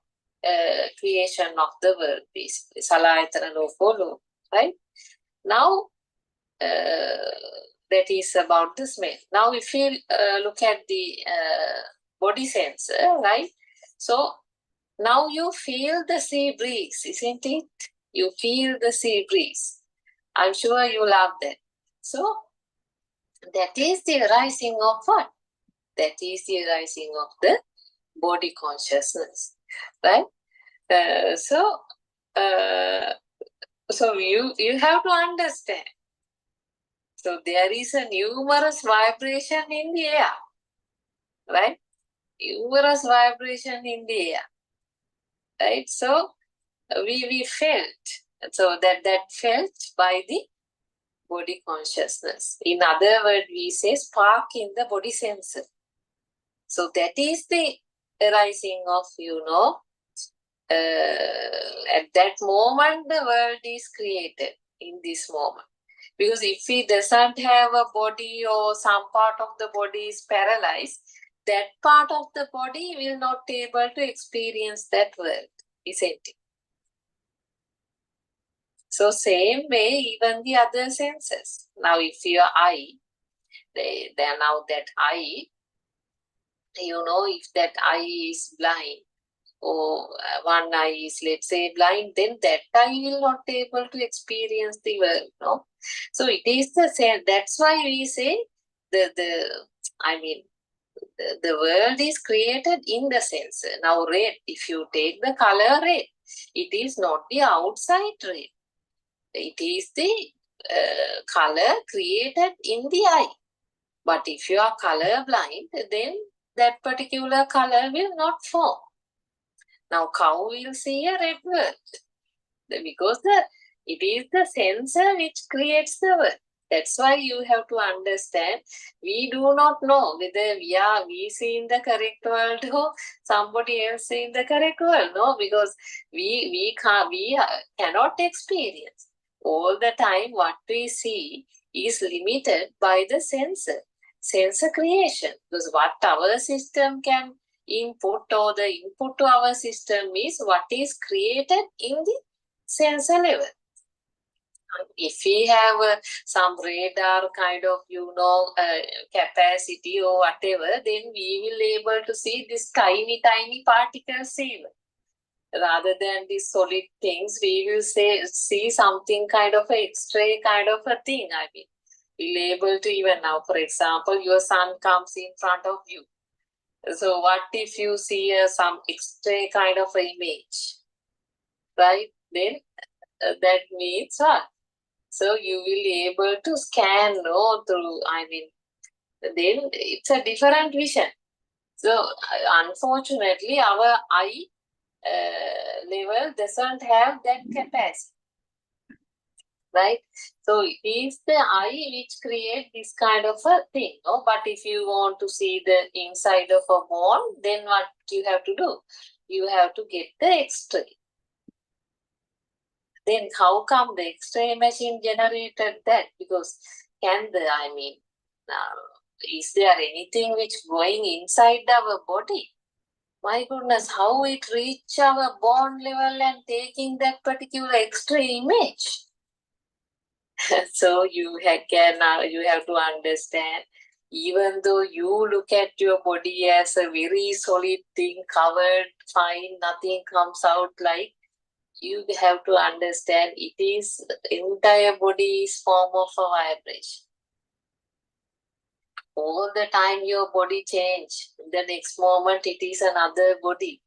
creation of the world, basically. Salayatana loko, right? Now, that is about the smell. Now, if you look at the body sensor, right? So, now you feel the sea breeze, isn't it? You feel the sea breeze. I'm sure you love that. So, that is the arising of what? That is the arising of the body consciousness, right? So you have to understand. So there is a numerous vibration in the air, right? Numerous vibration in the air, right? So we felt, so that felt by the body consciousness. In other words, we say spark in the body sensor. So that is the arising of, at that moment the world is created in this moment. Because if he doesn't have a body or some part of the body is paralyzed, that part of the body will not be able to experience that world, isn't it? So same way, even the other senses. Now if your eye, then now that eye, if that eye is blind, or one eye is, let's say, blind, then that eye will not be able to experience the world, no? So it is the same. That's why we say the world is created in the sense. Now red, if you take the color red, it is not the outside red. It is the color created in the eye. But if you are color blind, then that particular color will not form. Now cow will see a red world because it is the sensor which creates the world. That's why you have to understand. We do not know whether we see in the correct world or somebody else see in the correct world. No, because we cannot experience all the time. What we see is limited by the sensor creation. Because what our system can input, or the input to our system is what is created in the sensor level. If we have some radar kind of, capacity or whatever, then we will be able to see this tiny particles even. Rather than these solid things, we will see something kind of a X-ray kind of a thing. I mean, we'll be able to even now, for example, your sun comes in front of you. So what if you see some X-ray kind of image, right? Then that means what? So you will be able to scan through, then it's a different vision. So unfortunately, our eye level doesn't have that capacity, right? So it is the eye which creates this kind of a thing. No? But if you want to see the inside of a bone, then what you have to do? You have to get the X-ray. Then how come the X-ray machine generated that? Because is there anything which going inside our body? My goodness, how it reach our bone level and taking that particular X-ray image? So you have to understand, even though you look at your body as a very solid thing, covered, fine, nothing comes out, like you have to understand it is entire body is form of a vibration. All the time your body change. The next moment it is another body.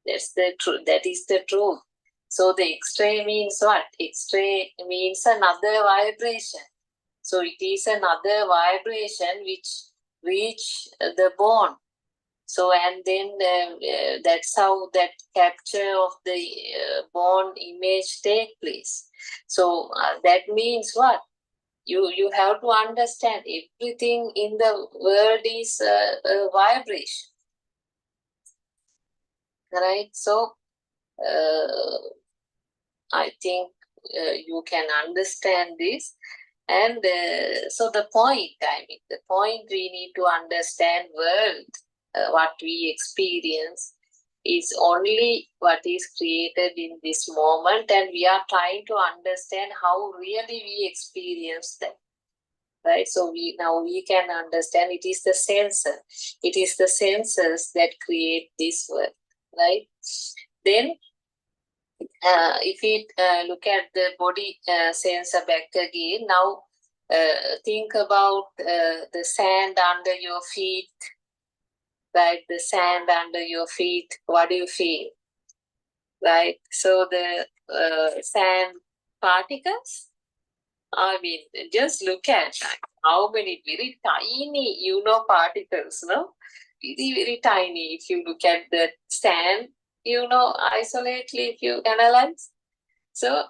That's the truth. That is the truth. So the X-ray means what? X-ray means another vibration. So it is another vibration which reach the bone. So and then that's how that capture of the bone image take place. So that means what? You have to understand everything in the world is a vibration, right? So I think you can understand this. And so the point we need to understand world, what we experience is only what is created in this moment, and we are trying to understand how really we experience that. Right, so we can understand it is the sensor. It is the sensors that create this world, right? Then if we look at the body sensor back again, now think about the sand under your feet, right? The sand under your feet, what do you feel, right? So the sand particles, I mean, just look at how many very tiny, particles, no? Very, very tiny. If you look at the sand, isolately, if you analyze. So,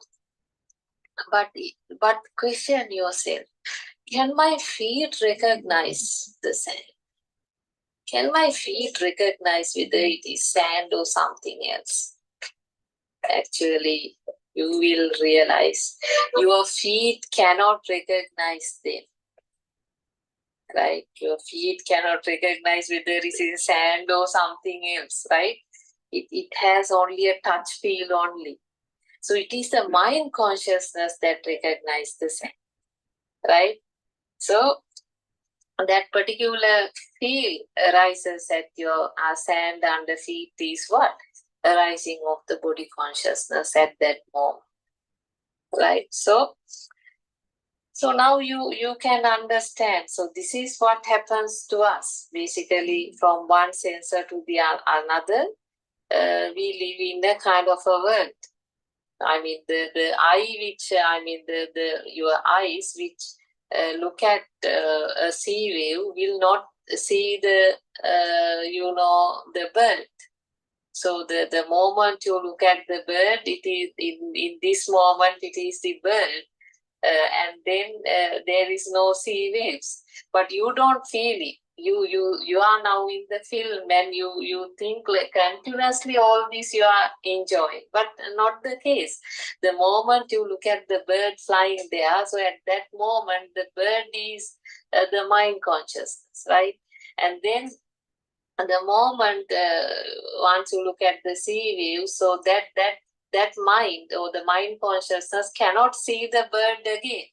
but question yourself, can my feet recognize the sand? Can my feet recognize whether it is sand or something else? Actually, you will realize your feet cannot recognize them. Right? Your feet cannot recognize whether it is sand or something else, right? It has only a touch feel only. So it is the mind consciousness that recognizes the sand, right? So that particular feel arises at your sand under feet is what? Arising of the body consciousness at that moment, right? So now you can understand. So this is what happens to us. Basically, from one sensor to the another, we live in a kind of a world. I mean, the eye, which your eyes, which look at a sea wave, will not see the the bird. So the moment you look at the bird, it is in this moment it is the bird. And then there is no sea waves, but you don't feel it. You are now in the film, and you think like continuously all this you are enjoying, but not the case. The moment you look at the bird flying there, so at that moment the bird is the mind consciousness, right? And then the moment once you look at the sea wave, so that mind or the mind consciousness cannot see the bird again.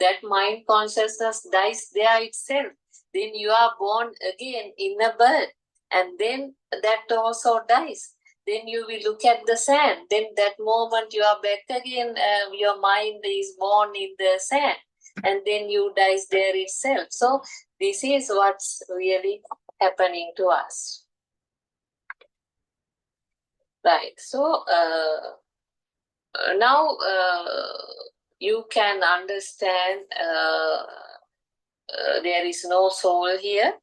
That mind consciousness dies there itself. Then you are born again in a bird, and then that also dies. Then you will look at the sand. Then that moment you are back again. Your mind is born in the sand, and then you dies there itself. So this is what's really happening to us. Right. So now you can understand there is no soul here.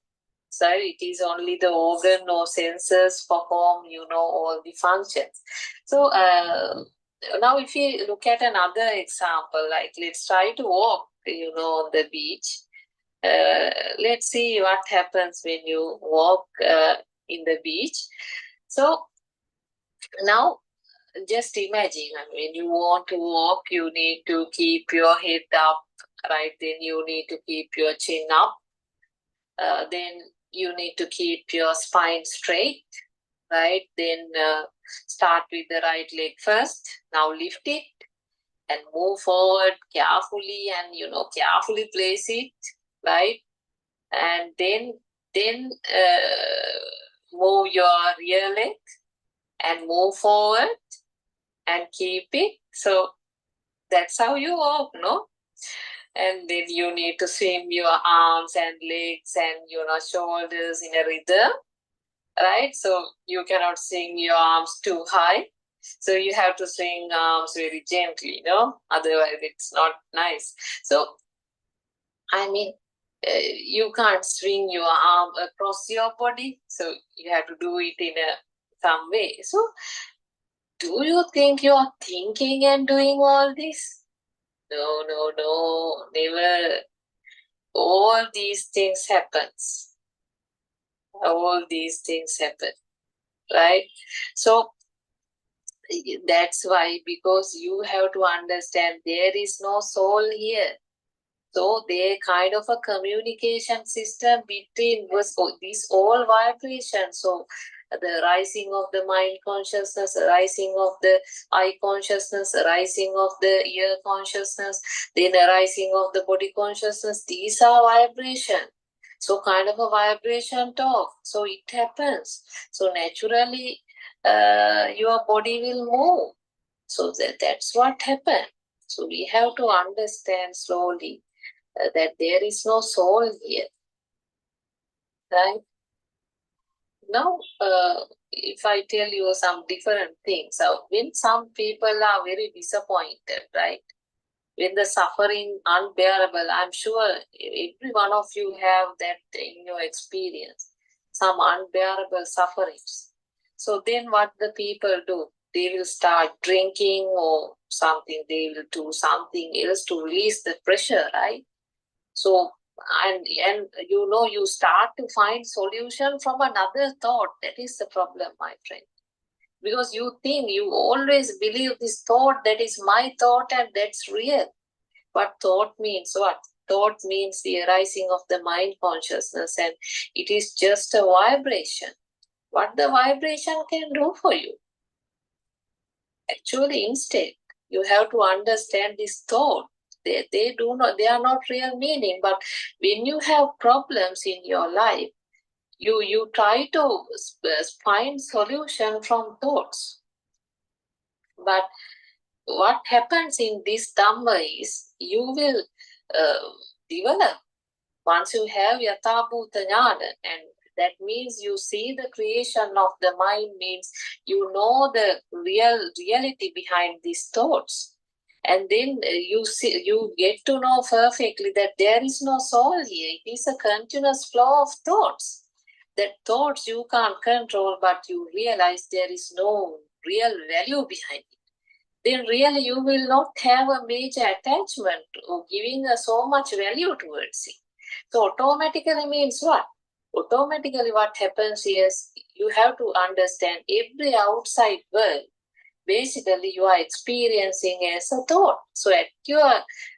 So it is only the organ or sensors perform, all the functions. So now if you look at another example, like let's try to walk, on the beach. Let's see what happens when you walk in the beach. So now just imagine, when you want to walk, you need to keep your head up, right? Then you need to keep your chin up. Then you need to keep your spine straight, right? Then start with the right leg first. Now lift it and move forward carefully, and carefully place it, right? And then move your rear leg and move forward, and keep it. So that's how you walk, no? And then you need to swim your arms and legs and shoulders in a rhythm, right? So you cannot swing your arms too high. So you have to swing arms very gently, otherwise it's not nice. So I mean, you can't swing your arm across your body, so you have to do it in some way. So do you think you are thinking and doing all this? No, no, no, never. All these things happens. All these things happen, right? So that's why, because you have to understand there is no soul here. So they kind of a communication system between these all vibrations. So the rising of the mind consciousness, rising of the eye consciousness, rising of the ear consciousness, then the rising of the body consciousness. These are vibration. So kind of a vibration talk. So it happens. So naturally, your body will move. So that's what happened. So we have to understand slowly that there is no soul here, right? Now, if I tell you some different things, when some people are very disappointed, right? When the suffering unbearable, I'm sure every one of you have that in your experience, some unbearable sufferings. So then what the people do? They will start drinking or something, they will do something else to release the pressure, right? So and you start to find solution from another thought. That is the problem, my friend, because you think, you always believe this thought, that is my thought and that's real. But thought means what? Thought means the arising of the mind consciousness, and it is just a vibration. What the vibration can do for you? Actually, instead, you have to understand this thought. They are not real meaning. But when you have problems in your life, you try to find solution from thoughts. But what happens in this Dhamma is you will develop once you have Yathabhuta Jnana, and that means you see the creation of the mind, means you know the reality behind these thoughts. And then you get to know perfectly that there is no soul here. It is a continuous flow of thoughts. That thoughts you can't control, but you realize there is no real value behind it. Then really you will not have a major attachment or giving so much value towards it. So automatically means what? Automatically what happens is you have to understand every outside world, basically you are experiencing as a thought. So at your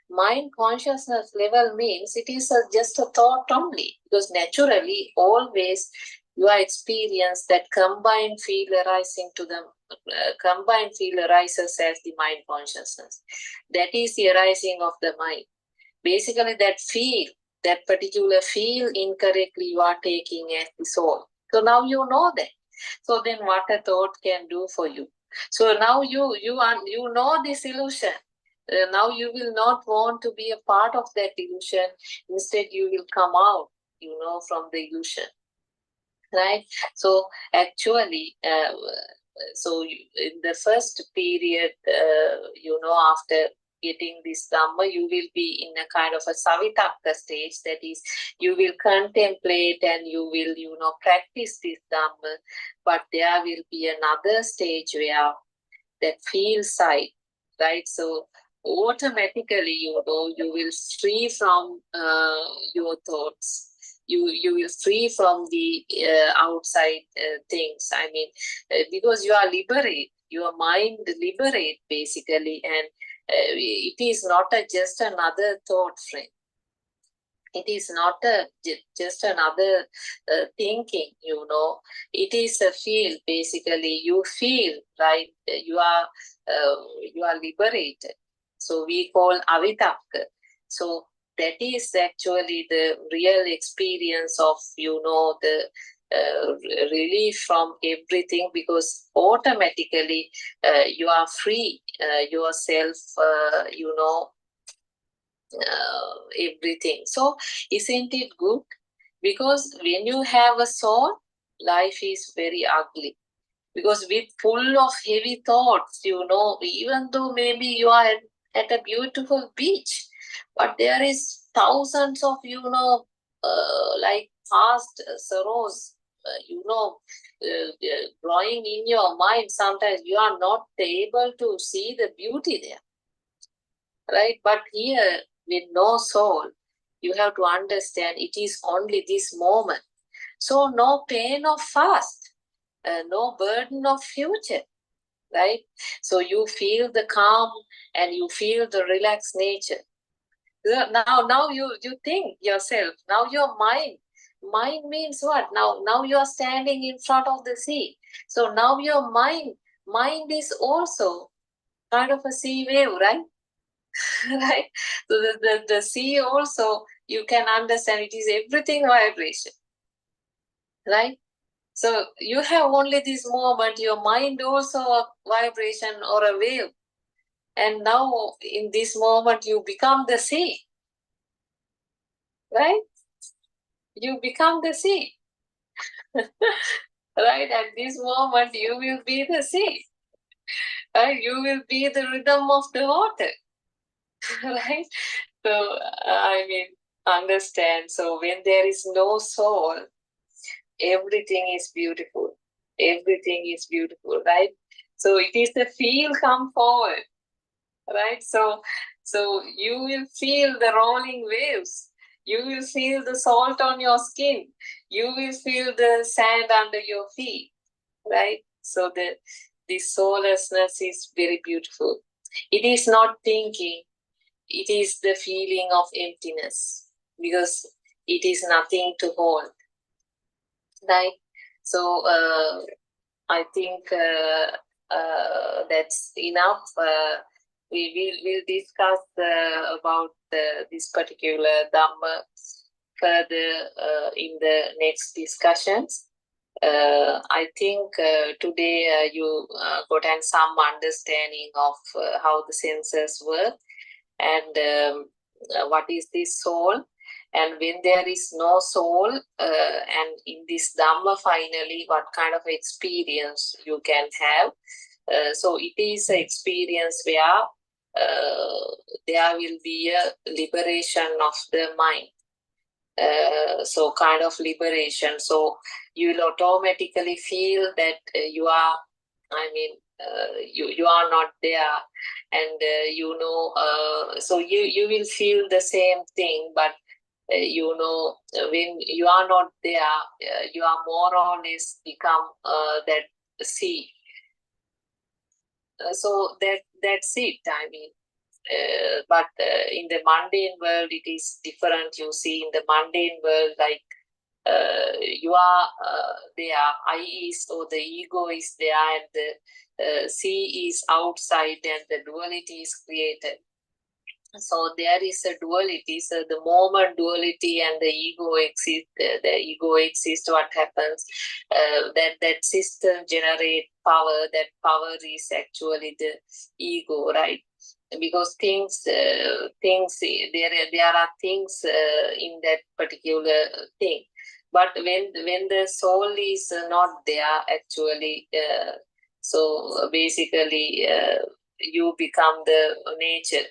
mind consciousness level means it is just a thought only, because naturally always you are experience that combined feel arising to the combined feel arises as the mind consciousness. That is the arising of the mind. Basically that particular feel incorrectly you are taking as the soul. So now you know that. So then what a thought can do for you. So now you know this illusion. Now you will not want to be a part of that illusion. Instead you will come out, from the illusion. Right? So actually, in the first period, after getting this Dhamma, you will be in a kind of a Savitakka stage. That is, you will contemplate and you will, practice this Dhamma. But there will be another stage where that feel side, right? So automatically, you will free from your thoughts. You will free from the outside things. I mean, because you are liberate, your mind liberate basically, and it is not just another thought, friend. It is not just another thinking, It is a feel, basically. You feel, right? You are liberated. So we call avitakka. So that is actually the real experience of, the relief from everything, because automatically you are free yourself, everything. So isn't it good? Because when you have a soul, life is very ugly. Because with full of heavy thoughts, even though maybe you are at a beautiful beach, but there is thousands of, like past sorrows, growing in your mind. Sometimes you are not able to see the beauty there, right? But here, with no soul, you have to understand it is only this moment. So no pain of past, no burden of future, right? So you feel the calm and you feel the relaxed nature. Now you think yourself. Now your mind. Mind means what? Now you are standing in front of the sea. So now your mind is also kind of a sea wave, right? Right? So the sea also, you can understand it is everything vibration, right? So you have only this moment, your mind also a vibration or a wave. And now in this moment you become the sea, right? You become the sea. Right? At this moment you will be the sea. Right? You will be the rhythm of the water. Right? So I mean, understand. So when there is no soul, everything is beautiful. Everything is beautiful, right? So it is the feel come forward, right? So you will feel the rolling waves. You will feel the salt on your skin. You will feel the sand under your feet, right? So the soullessness is very beautiful. It is not thinking. It is the feeling of emptiness, because it is nothing to hold, right? So I think that's enough. We'll discuss about this particular Dhamma further in the next discussions. I think today you gotten some understanding of how the senses work, and what is this soul. And when there is no soul, and in this Dhamma, finally, what kind of experience you can have. So it is an experience where there will be a liberation of the mind. So kind of liberation. So you will automatically feel that you are, you are not there, and so you will feel the same thing, but when you are not there, you are more or less become that sea. So that's it. I mean, but in the mundane world, it is different. You see, in the mundane world, like you are there, I is, or the ego is there, and the sea is outside, and the duality is created. So there is a duality. So the moment duality and the ego exists, what happens? That system generate power. That power is actually the ego, right? Because things there are things in that particular thing. But when the soul is not there, actually, so basically you become the nature.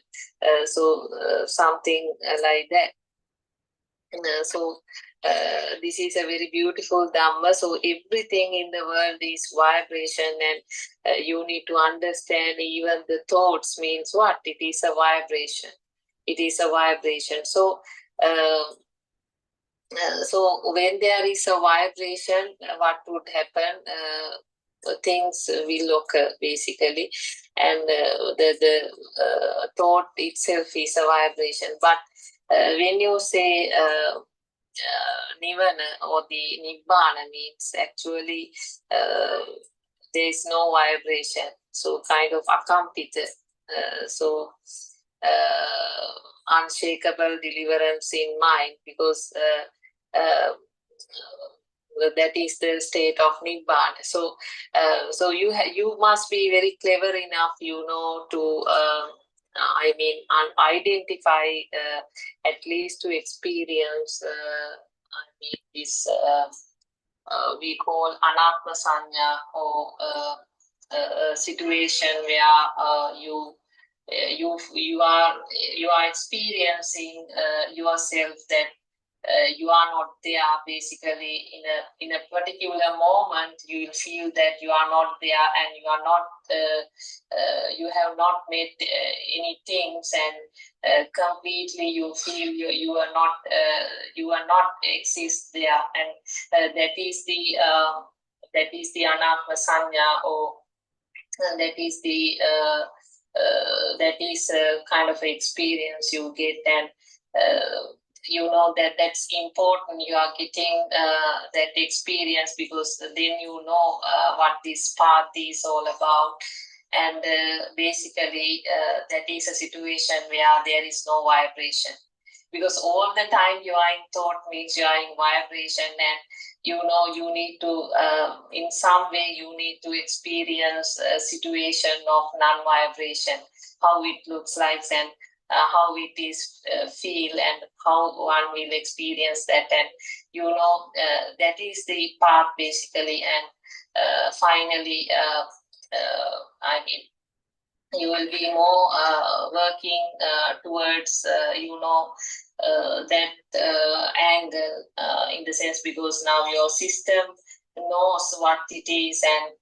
Something like that. So this is a very beautiful Dhamma. So everything in the world is vibration, and you need to understand even the thoughts means what? It is a vibration. It is a vibration. So when there is a vibration, what would happen? Things will occur, basically, and the thought itself is a vibration. But when you say nirvana or the nibbana, means actually there is no vibration, so kind of akampita. Unshakable deliverance in mind, because that is the state of Nibbana. So you must be very clever enough, to identify, at least to experience, this we call anatma sanya, or a situation where you are experiencing yourself, that you are not there. Basically, in a particular moment, you will feel that you are not there, and you are not you have not made any things, and completely you feel you are not exist there, and that is the anatma sanya, or that is the that is a kind of experience you get, and that's important. You are getting that experience, because then what this path is all about. And basically, that is a situation where there is no vibration, because all the time you are in thought means you are in vibration, and you need to, in some way, you need to experience a situation of non-vibration, how it looks like, and how it is feel, and how one will experience that. And that is the path, basically. And finally, you will be more working towards that angle, in the sense, because now your system knows what it is, and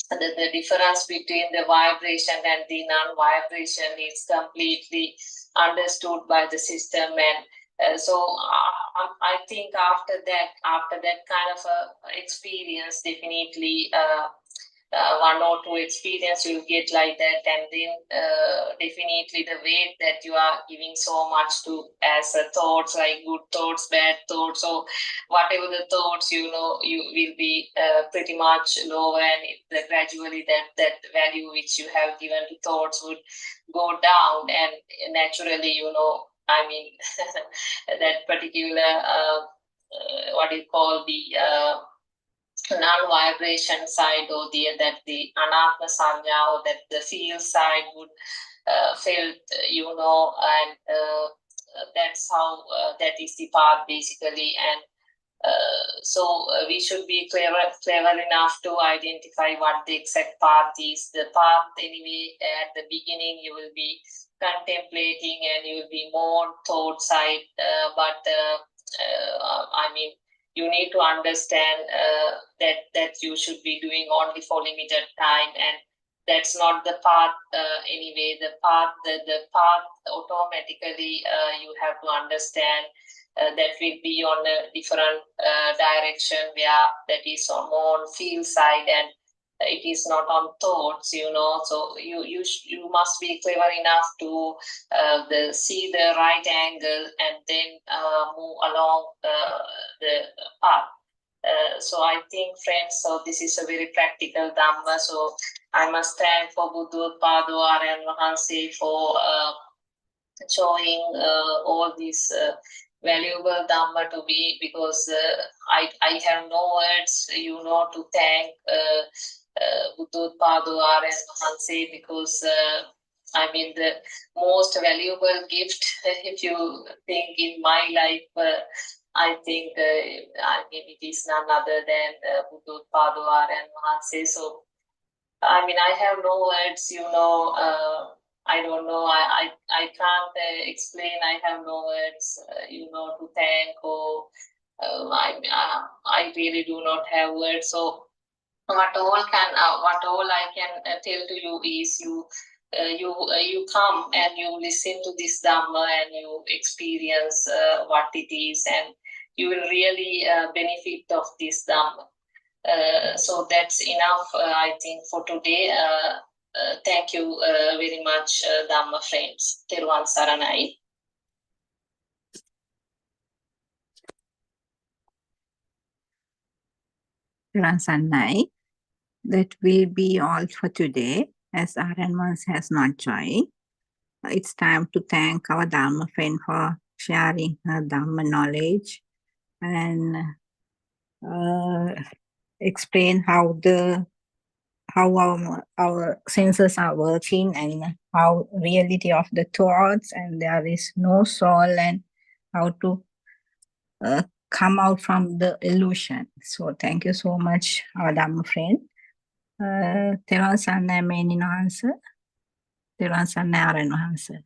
the difference between the vibration and the non-vibration is completely understood by the system. And so I think after that kind of experience, definitely 1 or 2 experience you'll get like that, and then definitely the weight that you are giving so much to as thoughts, like good thoughts, bad thoughts, or whatever the thoughts, you will be pretty much lower, and gradually that value which you have given to thoughts would go down, and naturally, that particular what you call the non-vibration side, or the anatma sanya, or that the feel side would felt, and that's how that is the path, basically. And so we should be clever enough to identify what the exact path is. The path, anyway, at the beginning you will be contemplating, and you will be more thought side, but you need to understand that you should be doing only for limited time, and that's not the path. Anyway, the path automatically, you have to understand that will be on a different direction, where that is on more feel side, and it is not on thoughts. So you must be clever enough to see the right angle, and then move along the path. So I think, friends, so this is a very practical Dhamma. So I must thank for Buddhotpado Arana Mahanse for showing all these valuable Dhamma to me, because I have no words, to thank Buddhotpado Arana Mahanse, because the most valuable gift, if you think in my life, I think it is none other than Buddhotpado Arana Mahanse. So I have no words, I don't know, I can't explain. I have no words, to thank, or I really do not have words. So what all I can tell to you is, you come and you listen to this Dhamma, and you experience what it is, and you will really benefit of this Dhamma. So that's enough, I think, for today. Thank you very much, Dhamma friends. Teruvan Saranai. Teruvan Saranai. That will be all for today, as Arana has not joined. It's time to thank our Dhamma friend for sharing her Dhamma knowledge, and explain how our senses are working and how reality of the thoughts and there is no soul and how to come out from the illusion. So thank you so much, our Dhamma friend. Teran Sannai Menin answer. Teran Sannai Arana answer.